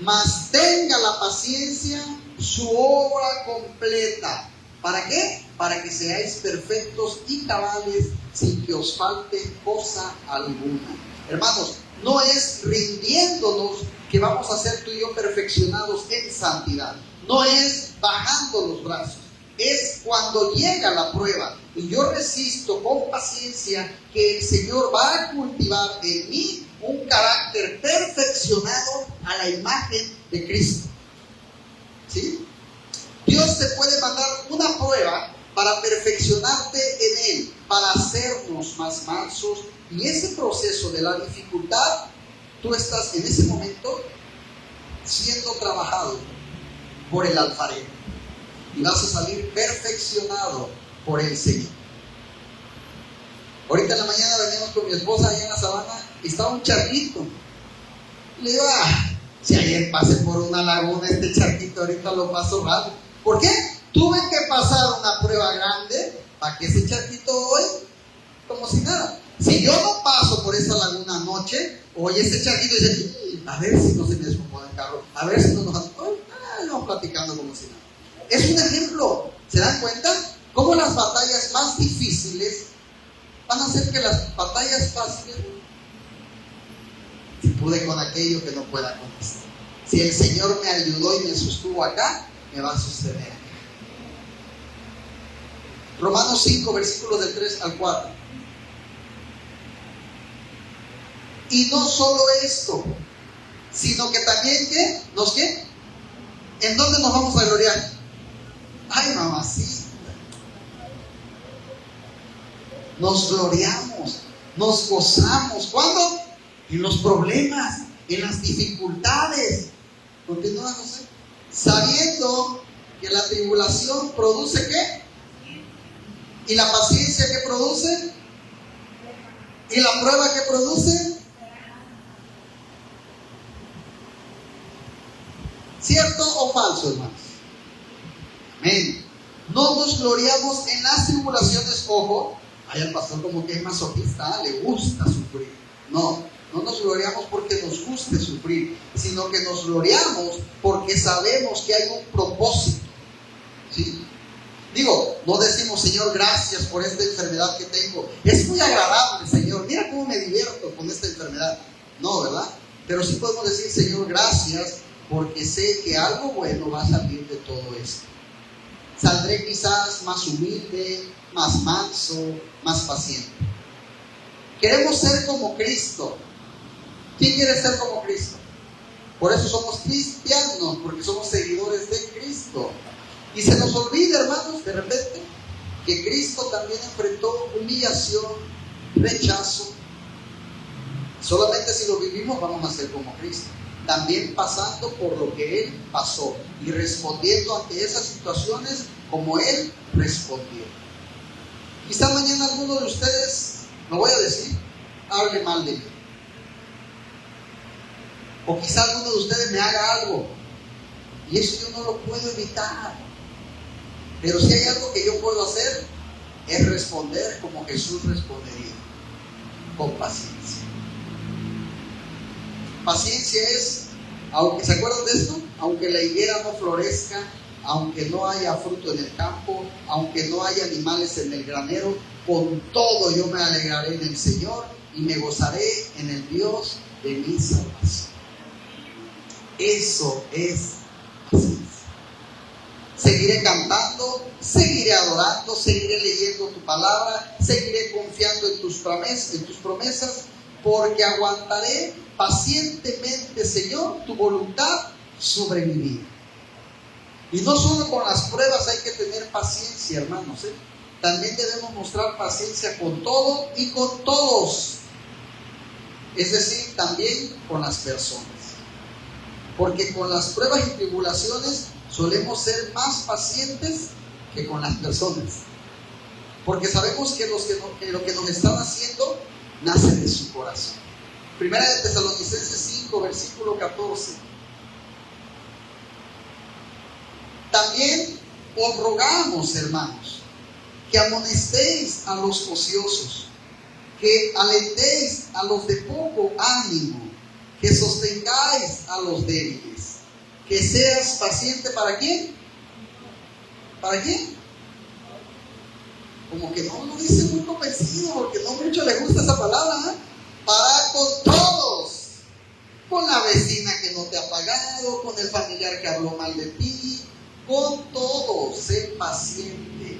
mas tenga la paciencia su obra completa. ¿Para qué? Para que seáis perfectos y cabales sin que os falte cosa alguna. Hermanos, no es rindiéndonos que vamos a ser tú y yo perfeccionados en santidad. No es bajando los brazos. Es cuando llega la prueba y yo resisto con paciencia que el Señor va a cultivar en mí un carácter perfeccionado a la imagen de Cristo. ¿Sí? Dios te puede mandar una prueba para perfeccionarte en Él, para hacernos más mansos. Y ese proceso de la dificultad, tú estás en ese momento siendo trabajado por el alfarero. Y vas a salir perfeccionado por el Señor. Ahorita en la mañana veníamos con mi esposa allá en la sabana y estaba un charquito. Le digo, si ayer pasé por una laguna, este charquito ahorita lo paso rápido. ¿Por qué? Tuve que pasar una prueba grande para que ese charquito hoy, como si nada. Si yo no paso por esa laguna anoche, hoy ese charquito dice, a ver si no se me descompone el carro, a ver si no nos vamos platicando como si nada. Es un ejemplo. ¿Se dan cuenta? Cómo las batallas más difíciles van a hacer que las batallas fáciles, si pude con aquello que no pueda con esto. Si el Señor me ayudó y me sostuvo acá, me va a sostener acá. Romanos 5, versículos del 3 al 4. Y no solo esto, sino que también ¿qué? ¿Qué? ¿En dónde nos vamos a gloriar? Ay, mamacita. Nos gloriamos, nos gozamos. ¿Cuándo? En los problemas, en las dificultades. Continúa, José. Sabiendo que la tribulación produce ¿qué? Y la paciencia que produce ¿Y la prueba que produce? ¿Cierto o falso, hermanos? Amén. No nos gloriamos en las tribulaciones. Ojo, hay el pastor como que es masoquista, le gusta sufrir. No nos gloriamos porque nos guste sufrir, sino que nos gloriamos porque sabemos que hay un propósito. ¿Sí? Digo, no decimos, Señor, gracias por esta enfermedad que tengo. Es muy agradable, Señor. Mira cómo me divierto con esta enfermedad. No, ¿verdad? Pero sí podemos decir, Señor, gracias porque sé que algo bueno va a salir de todo esto. Saldré quizás más humilde, más manso, más paciente. Queremos ser como Cristo. ¿Quién quiere ser como Cristo? Por eso somos cristianos, porque somos seguidores de Cristo. Y se nos olvida, hermanos, de repente, que Cristo también enfrentó humillación, rechazo. Solamente si lo vivimos vamos a ser como Cristo. También pasando por lo que Él pasó y respondiendo ante esas situaciones como Él respondió. Quizá mañana alguno de ustedes, lo voy a decir, hable mal de mí. O quizá alguno de ustedes me haga algo y eso yo no lo puedo evitar. Pero si hay algo que yo puedo hacer, es responder como Jesús respondería, con paciencia. Paciencia es, aunque, ¿se acuerdan de esto? Aunque la higuera no florezca, aunque no haya fruto en el campo, aunque no haya animales en el granero, con todo yo me alegraré en el Señor y me gozaré en el Dios de mi salvación. Eso es paciencia. Seguiré cantando, seguiré adorando, seguiré leyendo tu palabra, seguiré confiando en tus promesas, porque aguantaré pacientemente, Señor, tu voluntad sobre mi vida. Y no solo con las pruebas hay que tener paciencia, hermanos, también debemos mostrar paciencia con todo y con todos. Es decir, también con las personas. Porque con las pruebas y tribulaciones solemos ser más pacientes que con las personas. Porque sabemos que lo que nos están haciendo nace de su corazón. Primera de Tesalonicenses 5, versículo 14. También os rogamos, hermanos, que amonestéis a los ociosos, que alentéis a los de poco ánimo, que sostengáis a los débiles, que seas paciente. ¿Para quién? ¿Para quién? Como que no lo dice muy convencido, porque no mucho le gusta esa palabra, ¿eh? Para con todos, con la vecina que no te ha pagado, con el familiar que habló mal de ti, con todos, sé paciente,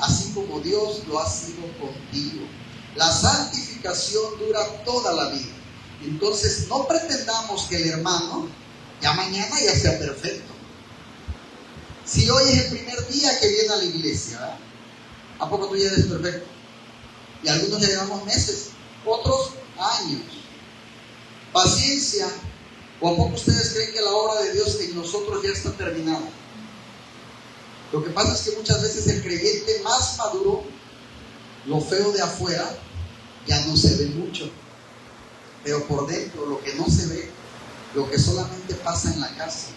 así como Dios lo ha sido contigo. La santificación dura toda la vida. Entonces no pretendamos que el hermano ya mañana ya sea perfecto. Si hoy es el primer día que viene a la iglesia, ¿verdad? ¿A poco tú ya eres perfecto? Y algunos ya llevamos meses, otros años. Paciencia. ¿O a poco ustedes creen que la obra de Dios en nosotros ya está terminada? Lo que pasa es que muchas veces el creyente más maduro, lo feo de afuera, ya no se ve mucho. Pero por dentro, lo que no se ve, lo que solamente pasa en la casa,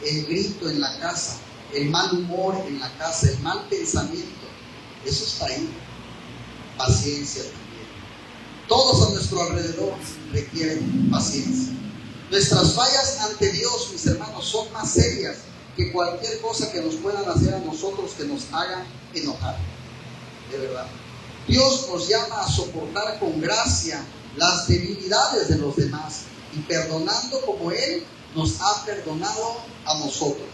el grito en la casa, el mal humor en la casa, el mal pensamiento, eso está ahí. Paciencia también. Todos a nuestro alrededor requieren paciencia. Nuestras fallas ante Dios, mis hermanos, son más serias que cualquier cosa que nos puedan hacer a nosotros que nos hagan enojar. De verdad. Dios nos llama a soportar con gracia las debilidades de los demás y perdonando como Él nos ha perdonado a nosotros.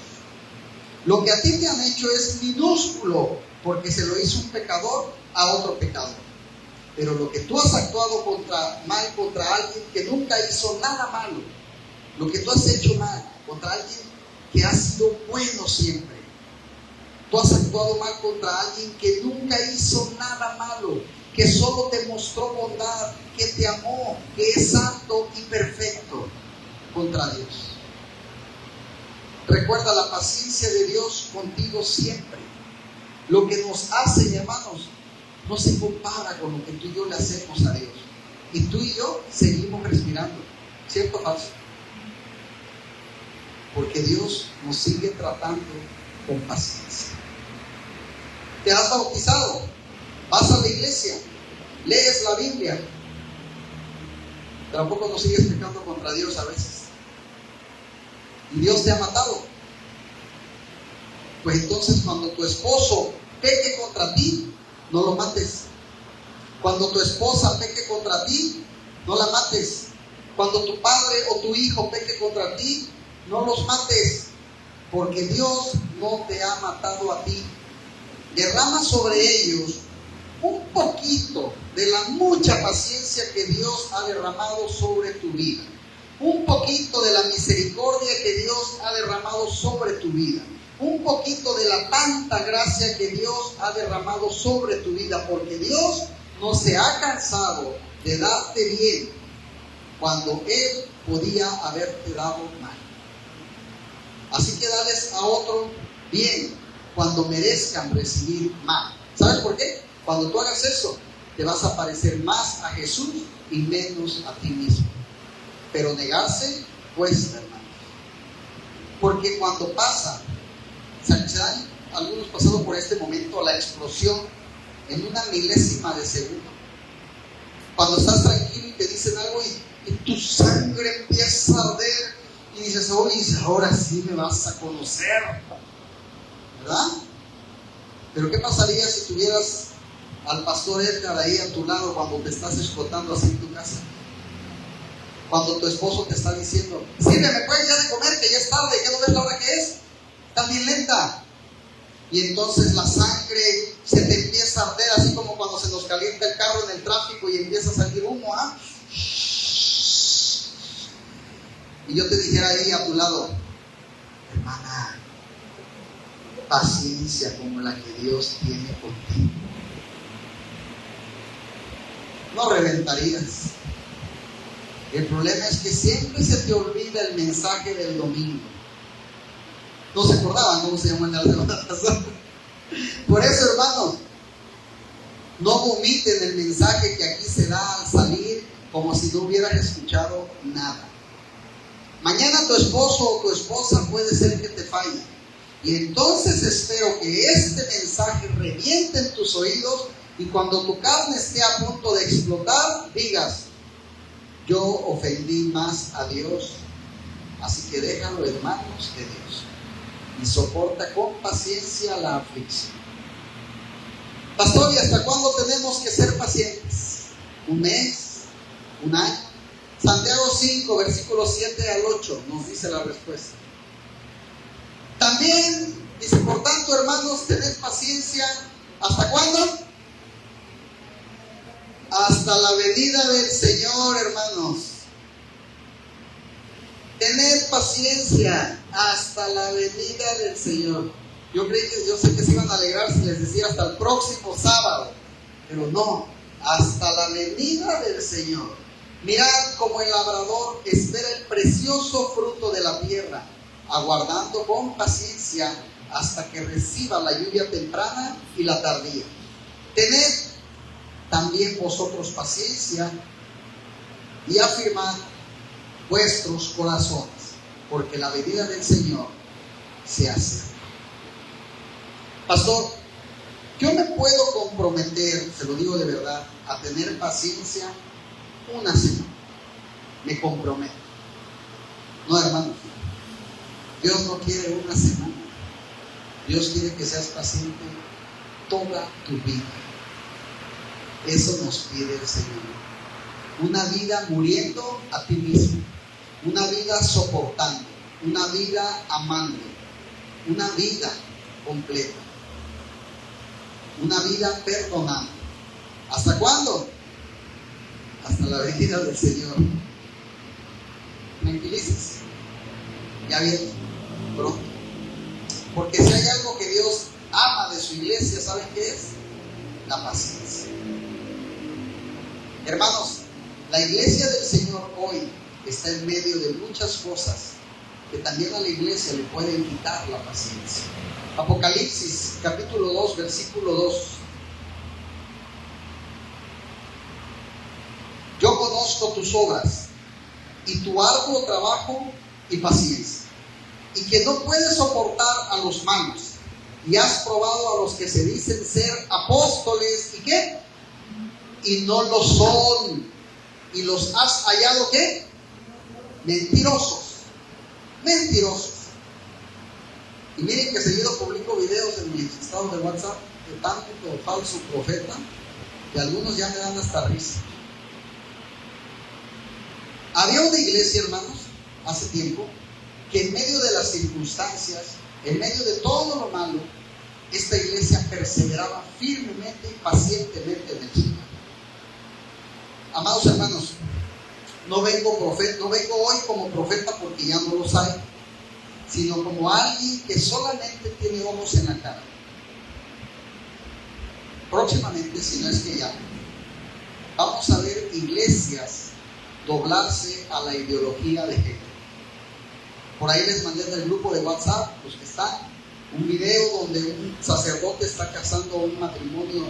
Lo que a ti te han hecho es minúsculo porque se lo hizo un pecador a otro pecador. Pero lo que tú has actuado mal contra alguien que nunca hizo nada malo, lo que tú has hecho mal contra alguien que ha sido bueno siempre, tú has actuado mal contra alguien que nunca hizo nada malo, que solo te mostró bondad, que te amó, que es santo y perfecto, contra Dios. Recuerda la paciencia de Dios contigo siempre. Lo que nos hace, hermanos, no se compara con lo que tú y yo le hacemos a Dios. Y tú y yo seguimos respirando. ¿Cierto o falso? Porque Dios nos sigue tratando con paciencia. ¿Te has bautizado? ¿Vas a la iglesia? ¿Lees la Biblia? ¿Pero a poco no sigues pecando contra Dios a veces? ¿Y Dios te ha matado? Pues entonces cuando tu esposo peque contra ti, no lo mates. Cuando tu esposa peque contra ti, no la mates. Cuando tu padre o tu hijo peque contra ti, no los mates, porque Dios no te ha matado a ti. Derrama sobre ellos un poquito de la mucha paciencia que Dios ha derramado sobre tu vida. Un poquito de la misericordia que Dios ha derramado sobre tu vida. Un poquito de la tanta gracia que Dios ha derramado sobre tu vida, porque Dios no se ha cansado de darte bien cuando Él podía haberte dado mal. Así que dales a otro bien cuando merezcan recibir mal. ¿Sabes por qué? Cuando tú hagas eso, te vas a parecer más a Jesús y menos a ti mismo. Pero negarse cuesta, hermano. Porque cuando pasa, ¿se han algunos pasado por este momento, la explosión en una milésima de segundo? Cuando estás tranquilo y te dicen algo y tu sangre empieza a arder y dices, oye, ahora sí me vas a conocer, ¿verdad? Pero ¿qué pasaría si tuvieras al pastor Edgar ahí a tu lado cuando te estás escotando así en tu casa? Cuando tu esposo te está diciendo, sírveme pues ya de comer, que ya es tarde, ¿ya no ves la hora que es? Está bien lenta. Y entonces la sangre se te empieza a arder, así como cuando se nos calienta el carro en el tráfico y empieza a salir humo, ¿ah? Y yo te dijera ahí a tu lado, hermana, paciencia como la que Dios tiene contigo. No reventarías. El problema es que siempre se te olvida el mensaje del domingo. No se acordaban cómo se llamó en la semana pasada. Por eso, hermanos, no vomiten el mensaje que aquí se da al salir como si no hubieran escuchado nada. Mañana tu esposo o tu esposa puede ser que te falle. Y entonces espero que este mensaje reviente en tus oídos y cuando tu carne esté a punto de explotar, digas, yo ofendí más a Dios, así que déjalo en manos de Dios y soporta con paciencia la aflicción. Pastor, ¿y hasta cuándo tenemos que ser pacientes? ¿Un mes? ¿Un año? Santiago 5, versículos 7 al 8 nos dice la respuesta. También dice, por tanto, hermanos, tened paciencia. ¿Hasta cuándo? Hasta la venida del Señor, hermanos. Tened paciencia hasta la venida del Señor. Yo sé que se iban a alegrar si les decía hasta el próximo sábado, pero no, hasta la venida del Señor. Mirad cómo el labrador espera el precioso fruto de la tierra, aguardando con paciencia hasta que reciba la lluvia temprana y la tardía. Tened también vosotros paciencia y afirmad vuestros corazones, porque la venida del Señor se acerca. Pastor, yo me puedo comprometer, se lo digo de verdad, a tener paciencia una semana. Me comprometo. No, hermano, Dios no quiere una semana. Dios quiere que seas paciente toda tu vida. Eso nos pide el Señor. Una vida muriendo a ti mismo, una vida soportando, una vida amando, una vida completa, una vida perdonando. ¿Hasta cuándo? Hasta la venida del Señor. Tranquilices, ya viene pronto. Porque si hay algo que Dios ama de su iglesia, ¿saben qué es? La paciencia. Hermanos, la iglesia del Señor hoy está en medio de muchas cosas que también a la iglesia le pueden quitar la paciencia. Apocalipsis capítulo 2, versículo 2. conozco tus obras y tu arduo trabajo y paciencia, y que no puedes soportar a los malos, y has probado a los que se dicen ser apóstoles, ¿y qué? Y no lo son, y los has hallado, ¿qué? Mentirosos. Y miren que seguido publico videos en mis estados de WhatsApp de tanto falso profeta, y algunos ya me dan hasta risa. Había una iglesia, hermanos, hace tiempo, que en medio de las circunstancias, en medio de todo lo malo, esta iglesia perseveraba firmemente y pacientemente en el Señor. Amados hermanos, no vengo hoy como profeta porque ya no los hay, sino como alguien que solamente tiene ojos en la cara. Próximamente, si no es que ya, vamos a ver iglesias doblarse a la ideología de género. Por ahí les mandé en el grupo de WhatsApp, los que están, un video donde un sacerdote está casando un matrimonio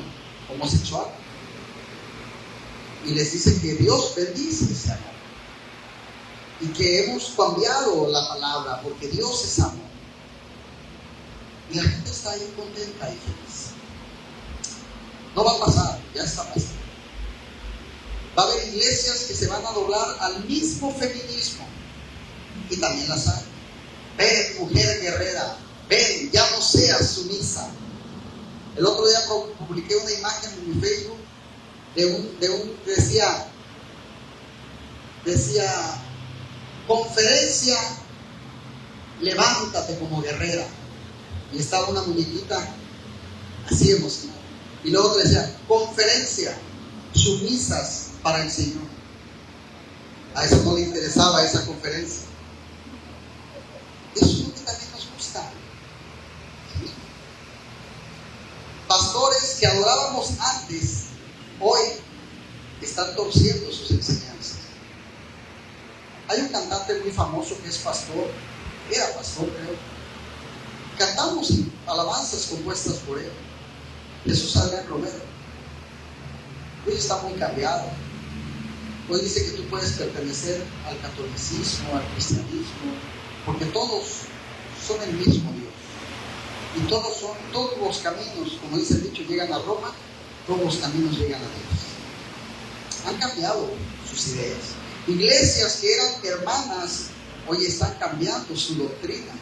homosexual y les dice que Dios bendice ese amor y que hemos cambiado la palabra porque Dios es amor, y la gente está ahí contenta y feliz. No va a pasar, ya está pasando. Va a haber iglesias que se van a doblar al mismo feminismo, y también las hay. Ven, mujer guerrera, ven, ya no seas sumisa. El otro día publiqué una imagen en mi Facebook decía conferencia, levántate como guerrera, y estaba una muñequita así emocionada, y luego decía conferencia, sumisas para el Señor. A eso no le interesaba esa conferencia. Eso es lo que también nos gusta. ¿Sí? Pastores que adorábamos antes, hoy están torciendo sus enseñanzas. Hay un cantante muy famoso que es pastor, era pastor, creo. Cantamos alabanzas compuestas por él, Jesús Adrián Romero. Hoy está muy cambiado. Hoy dice que tú puedes pertenecer al catolicismo, al cristianismo, porque todos son el mismo Dios. Y todos los caminos, como dice el dicho, llegan a Roma, todos los caminos llegan a Dios. Han cambiado sus ideas. Iglesias que eran hermanas, hoy están cambiando su doctrina.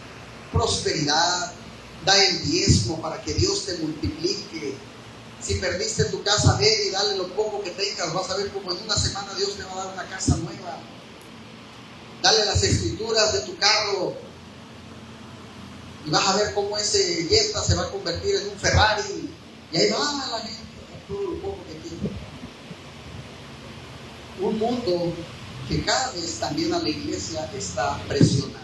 Prosperidad, da el diezmo para que Dios te multiplique. Si perdiste tu casa, ven y dale lo poco que tengas. Vas a ver como en una semana Dios te va a dar una casa nueva. Dale las escrituras de tu carro y vas a ver cómo ese Jetta se va a convertir en un Ferrari. Y ahí va la gente a todo lo poco que tiene. Un mundo que cada vez también a la iglesia está presionando.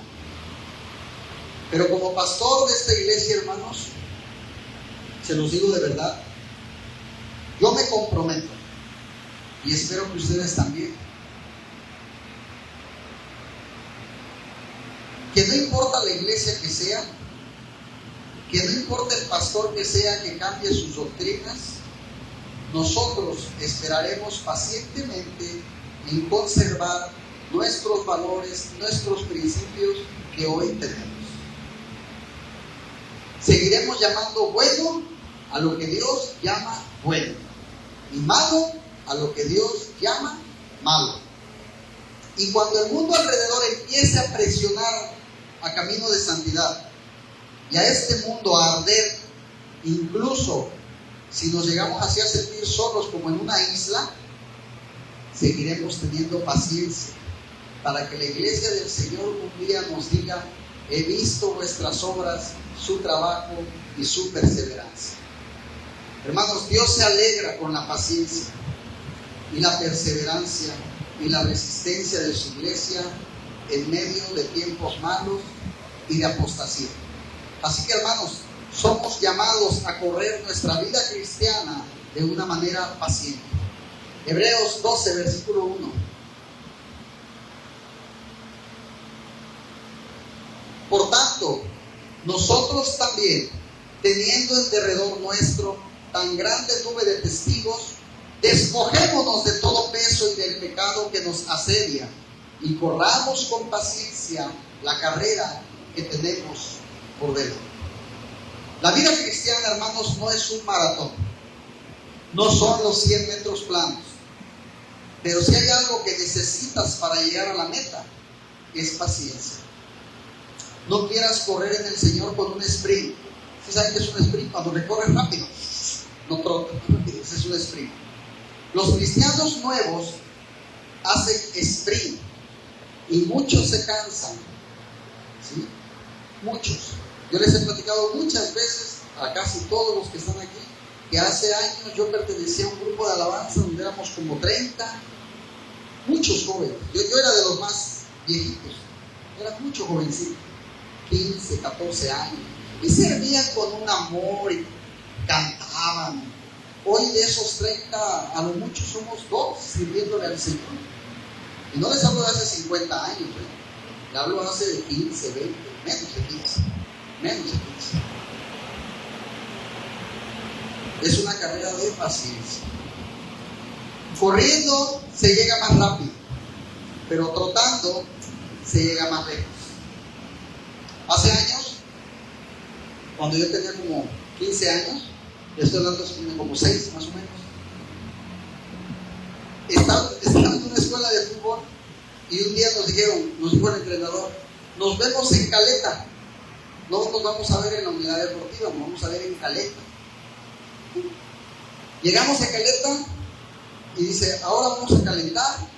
Pero como pastor de esta iglesia, hermanos, se los digo de verdad, yo me comprometo, y espero que ustedes también, que no importa la iglesia que sea, que no importa el pastor que sea que cambie sus doctrinas, nosotros esperaremos pacientemente en conservar nuestros valores, nuestros principios que hoy tenemos. Seguiremos llamando bueno a lo que Dios llama bueno, y malo a lo que Dios llama malo. Y cuando el mundo alrededor empiece a presionar a camino de santidad y a este mundo a arder, incluso si nos llegamos así a sentir solos como en una isla, seguiremos teniendo paciencia para que la iglesia del Señor un día nos diga: he visto vuestras obras, su trabajo y su perseverancia. Hermanos, Dios se alegra con la paciencia y la perseverancia y la resistencia de su iglesia en medio de tiempos malos y de apostasía. Así que, hermanos, somos llamados a correr nuestra vida cristiana de una manera paciente. Hebreos 12, versículo 1. Por tanto, nosotros también, teniendo en derredor nuestro tan grande nube de testigos, Despojémonos de todo peso y del pecado que nos asedia y corramos con paciencia la carrera que tenemos por delante. La vida cristiana, hermanos, no es un maratón. No son los 100 metros planos. Pero si hay algo que necesitas para llegar a la meta, es paciencia. No quieras correr en el Señor con un sprint. ¿Sí saben qué es un sprint? Cuando recorres rápido. No trotas rápido, ese es un sprint. Los cristianos nuevos hacen sprint y muchos se cansan. ¿Sí? Muchos. Yo les he platicado muchas veces a casi todos los que están aquí que hace años yo pertenecía a un grupo de alabanza donde éramos como 30, muchos jóvenes. Yo era de los más viejitos, era mucho jovencito, 15, 14 años, y servían con un amor y cantaban. Hoy de esos 30, a lo mucho somos 2 sirviéndole al Señor. Y no les hablo de hace 50 años, les hablo de hace 15, 20, menos de 15. Es una carrera de paciencia. Corriendo se llega más rápido, pero trotando se llega más lejos. Hace años, cuando yo tenía como 15 años, estoy hablando de como 6 más o menos, estaba en una escuela de fútbol y un día nos dijo el entrenador, nos vemos en Caleta. No nos vamos a ver en la unidad deportiva, nos vamos a ver en Caleta. Llegamos a Caleta y dice, ahora vamos a calentar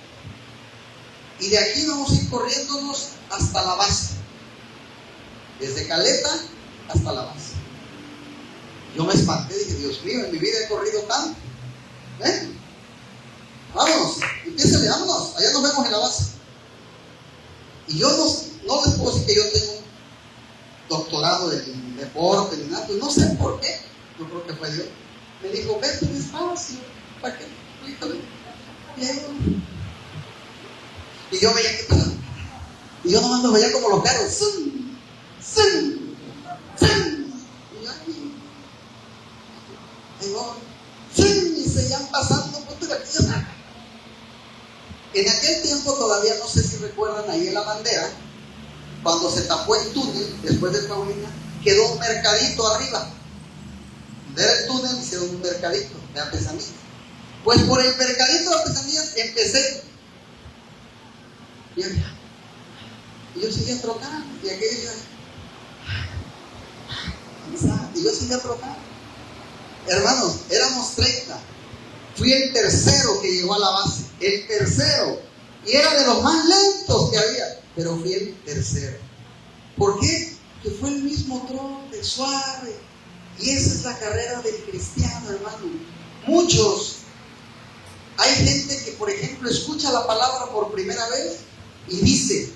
y de aquí vamos a ir corriéndonos hasta la base. Desde Caleta hasta la base. Yo me espanté, dije, Dios mío, en mi vida he corrido tanto. Vámonos, empiézale, vámonos, allá nos vemos en la base. Y yo no les puedo decir que yo tengo un doctorado en deporte ni nada, pues no sé por qué, yo creo que fue Dios. Me dijo, vete despacio, ¿para qué? Y yo veía que pasaba. Y yo nomás los veía como los carros. ¡Zum! ¡Zum! ¡Zum! Y yo aquí. ¡Zum! Y seguían pasando por aquí. En aquel tiempo todavía no sé si recuerdan ahí en la bandera, cuando se tapó el túnel, después de Paulina, quedó un mercadito arriba. Era el túnel, hicieron un mercadito de artesanías. Pues por el mercadito de artesanías empecé. Y yo seguía trocando. Y aquello y yo seguía trocando. Hermanos, éramos 30. Fui el tercero que llegó a la base. El tercero. Y era de los más lentos que había. Pero fui el tercero. ¿Por qué? Que fue el mismo trote, suave. Y esa es la carrera del cristiano, hermano. Muchos. Hay gente que, por ejemplo, escucha la palabra por primera vez y dice,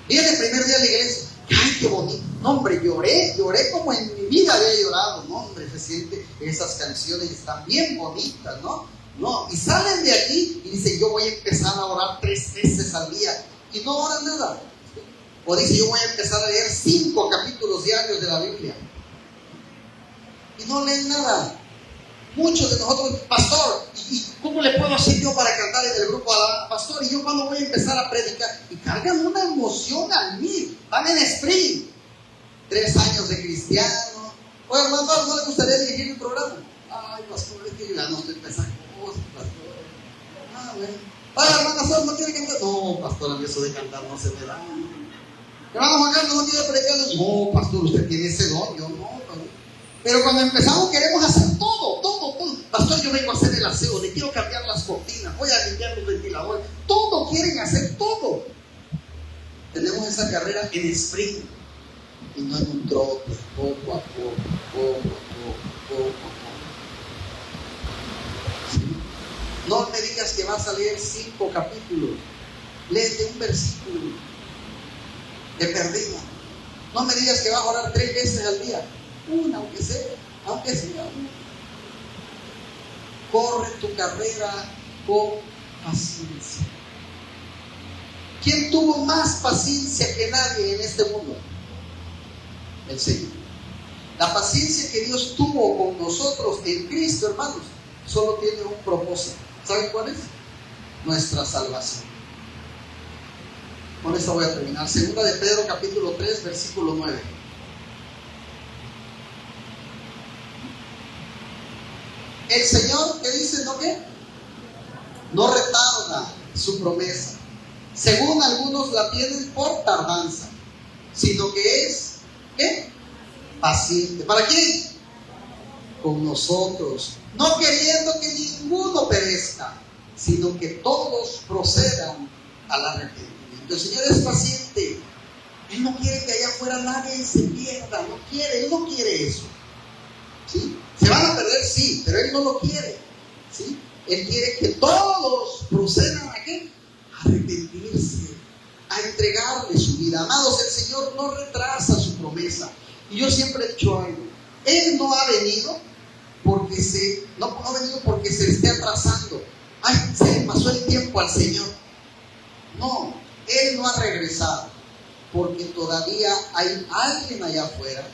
viene el primer día a la iglesia, ¡ay, qué bonito! No, hombre, lloré como en mi vida había llorado. No, hombre, se siente, esas canciones están bien bonitas, ¿no? No, y salen de aquí y dicen, yo voy a empezar a orar 3 veces al día. Y no oran nada. O dice, yo voy a empezar a leer 5 capítulos diarios de la Biblia. Y no leen nada. Muchos de nosotros, pastor, ¿y cómo le puedo hacer yo para cantar en el grupo? Pastor, ¿y yo cuándo voy a empezar a predicar? Y cargan una emoción al mil. Van en sprint. 3 años de cristiano. Oye, hermano, ¿no le gustaría dirigir el programa? Ay, pastor, es que ya no estoy pensando cosas, pastor. Bueno. Ay, hermano, ¿no quiere cantar? No, pastor, a mí eso de cantar no se me da. Hermano Juan Carlos, ¿no quiere predicar? No, pastor, usted tiene ese don. Yo no, pastor. Pero cuando empezamos queremos hacer todo. Pastor, yo vengo a hacer el aseo, le quiero cambiar las cortinas, voy a limpiar los ventiladores. Todo quieren hacer, todo. Tenemos esa carrera en sprint y no en un trote, poco a poco. ¿Sí? No me digas que vas a leer 5 capítulos. Léete un versículo de perdida. No me digas que vas a orar 3 veces al día. Una, aunque sea una. Corre tu carrera con paciencia. ¿Quién tuvo más paciencia que nadie en este mundo? El Señor. La paciencia que Dios tuvo con nosotros en Cristo, hermanos, solo tiene un propósito: ¿Saben cuál es? Nuestra salvación. Con esto voy a terminar. Segunda de Pedro capítulo 3, versículo 9. El Señor, ¿qué dice? ¿No qué? No retarda su promesa, según algunos la tienen por tardanza, sino que es, ¿qué? Paciente. ¿Para quién? Con nosotros, no queriendo que ninguno perezca, sino que todos procedan al arrepentimiento. El Señor es paciente. Él no quiere que allá afuera nadie se pierda. No quiere, Él no quiere eso. ¿Sí? Se van a perder, sí, pero Él no lo quiere. ¿Sí? Él quiere que todos procedan a qué? A arrepentirse, a entregarle su vida. Amados, el Señor no retrasa su promesa. Y yo siempre he dicho algo. Él no ha venido porque se esté atrasando. Ay, se le pasó el tiempo al Señor. No, Él no ha regresado porque todavía hay alguien allá afuera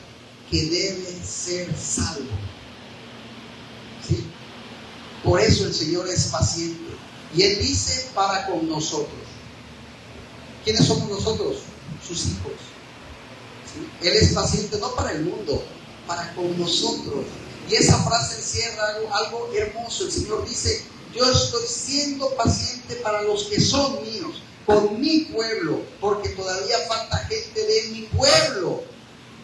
que debe ser salvo. ¿Sí? Por eso el Señor es paciente. Y Él dice para con nosotros. ¿Quiénes somos nosotros? Sus hijos. ¿Sí? Él es paciente no para el mundo, para con nosotros. Y esa frase encierra algo hermoso. El Señor dice: yo estoy siendo paciente para los que son míos, con mi pueblo, porque todavía falta gente de mi pueblo.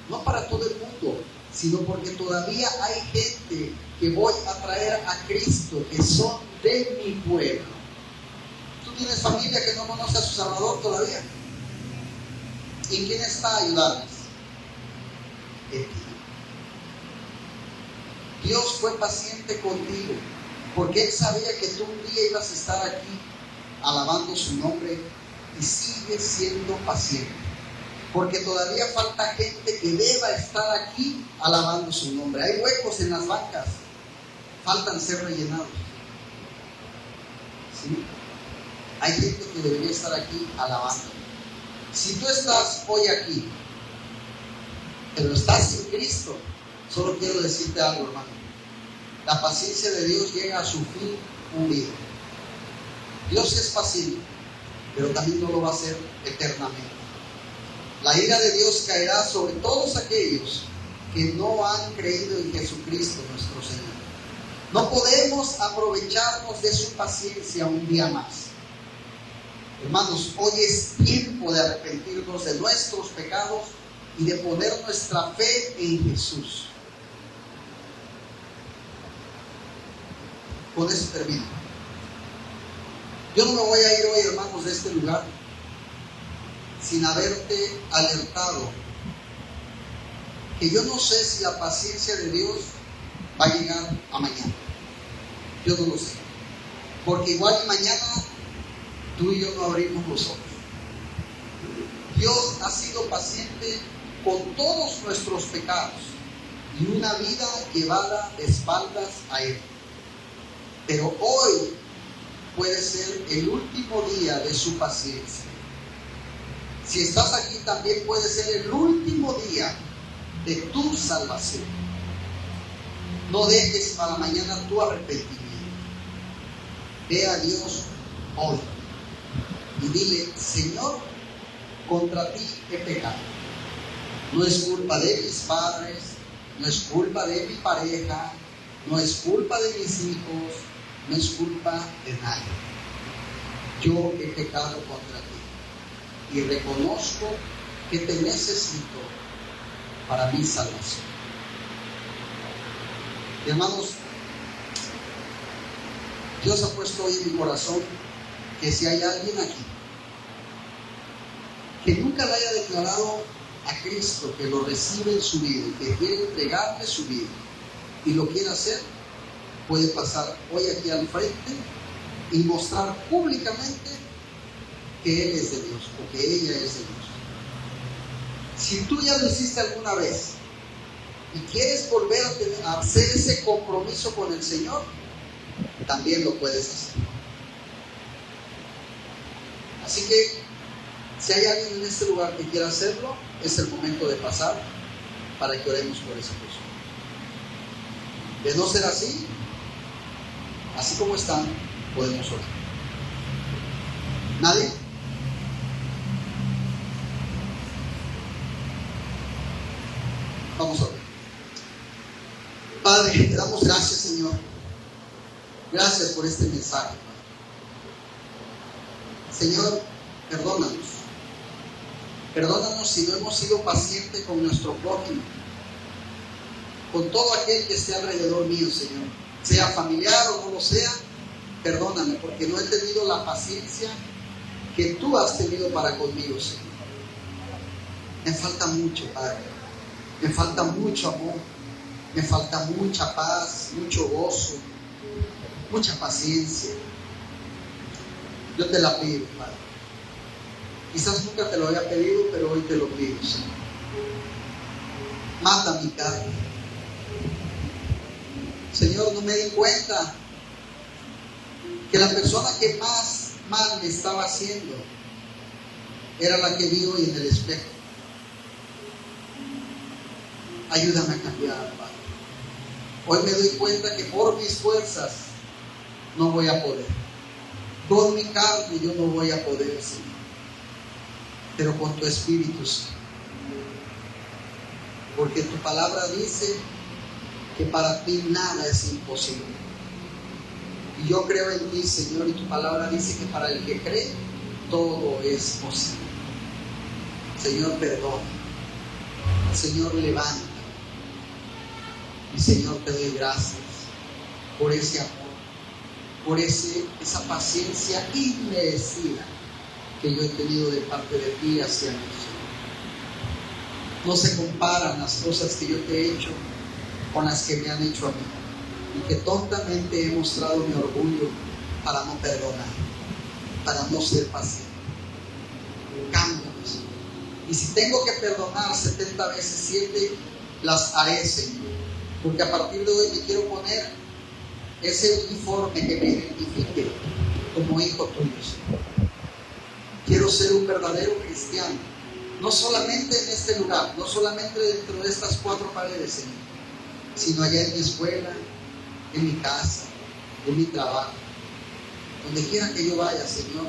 No para todo el mundo, sino porque todavía hay gente que voy a traer a Cristo, que son de mi pueblo. ¿Tú tienes familia que no conoce a su Salvador todavía? ¿Y quién está a ayudarles? En ti. Dios fue paciente contigo, porque Él sabía que tú un día ibas a estar aquí alabando su nombre, y sigue siendo paciente, porque todavía falta gente que deba estar aquí alabando su nombre. Hay huecos en las bancas, faltan ser rellenados. ¿Sí? Hay gente que debería estar aquí alabando. Si tú estás hoy aquí, pero estás sin Cristo, solo quiero decirte algo, hermano. La paciencia de Dios llega a su fin un día. Dios es paciente, pero también no lo va a hacer eternamente. La ira de Dios caerá sobre todos aquellos que no han creído en Jesucristo nuestro Señor. No podemos aprovecharnos de su paciencia un día más. Hermanos, hoy es tiempo de arrepentirnos de nuestros pecados y de poner nuestra fe en Jesús. Con eso termino. Yo no me voy a ir hoy, hermanos, de este lugar sin haberte alertado que yo no sé si la paciencia de Dios va a llegar a mañana. Yo no lo sé, porque igual mañana tú y yo no abrimos los ojos. Dios ha sido paciente con todos nuestros pecados y una vida llevada de espaldas a Él. Pero hoy puede ser el último día de su paciencia. Si estás aquí, también puede ser el último día de tu salvación. No dejes para mañana tu arrepentimiento. Ve a Dios hoy y dile: Señor, contra ti he pecado. No es culpa de mis padres, no es culpa de mi pareja, no es culpa de mis hijos, no es culpa de nadie. Yo he pecado contra ti y reconozco que te necesito para mi salvación. Y hermanos, Dios ha puesto hoy en mi corazón que si hay alguien aquí que nunca le haya declarado a Cristo, que lo recibe en su vida y que quiere entregarle su vida y lo quiere hacer, puede pasar hoy aquí al frente y mostrar públicamente que Él es de Dios o que ella es de Dios. Si tú ya lo hiciste alguna vez y quieres volver a hacer ese compromiso con el Señor, también lo puedes hacer. Así que si hay alguien en este lugar que quiera hacerlo, es el momento de pasar para que oremos por esa persona. De no ser así como están, podemos orar. ¿Nadie? Vamos a orar. Padre, te damos gracias, Señor. Gracias por este mensaje, Padre. Señor, perdónanos. Perdónanos si no hemos sido pacientes con nuestro prójimo, con todo aquel que esté alrededor mío, Señor. Sea familiar o no lo sea, perdóname, porque no he tenido la paciencia que tú has tenido para conmigo, Señor. Me falta mucho, Padre. Me falta mucho amor. Me falta mucha paz, mucho gozo, mucha paciencia. Yo te la pido, Padre. Quizás nunca te lo había pedido, pero hoy te lo pido, Señor. Mata mi carne. Señor, no me di cuenta que la persona que más mal me estaba haciendo era la que vi hoy en el espejo. Ayúdame a cambiar, Padre. Hoy me doy cuenta que por mis fuerzas no voy a poder. Con mi carne yo no voy a poder, Señor. Pero con tu Espíritu, Señor. Porque tu palabra dice que para ti nada es imposible. Y yo creo en ti, Señor, y tu palabra dice que para el que cree, todo es posible. Señor, perdona. Señor, levanta. Y Señor, te doy gracias por ese amor, por esa paciencia inmerecida que yo he tenido de parte de ti hacia mí, Señor. No se comparan las cosas que yo te he hecho con las que me han hecho a mí, y que tontamente he mostrado mi orgullo para no perdonar, para no ser paciente. Cámbiame, Señor. Y si tengo que perdonar 70 veces 7, las haré, Señor. Porque a partir de hoy me quiero poner ese uniforme que me identifique como hijo tuyo, Señor. Quiero ser un verdadero cristiano, no solamente en este lugar, no solamente dentro de estas 4 paredes, Señor, sino allá en mi escuela, en mi casa, en mi trabajo, donde quiera que yo vaya, Señor,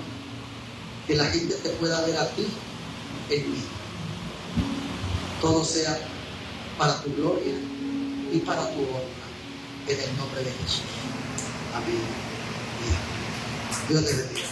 que la gente te pueda ver a ti en mí. Todo sea para tu gloria y para tu honra, en el nombre de Jesús. Amén. Dios te bendiga.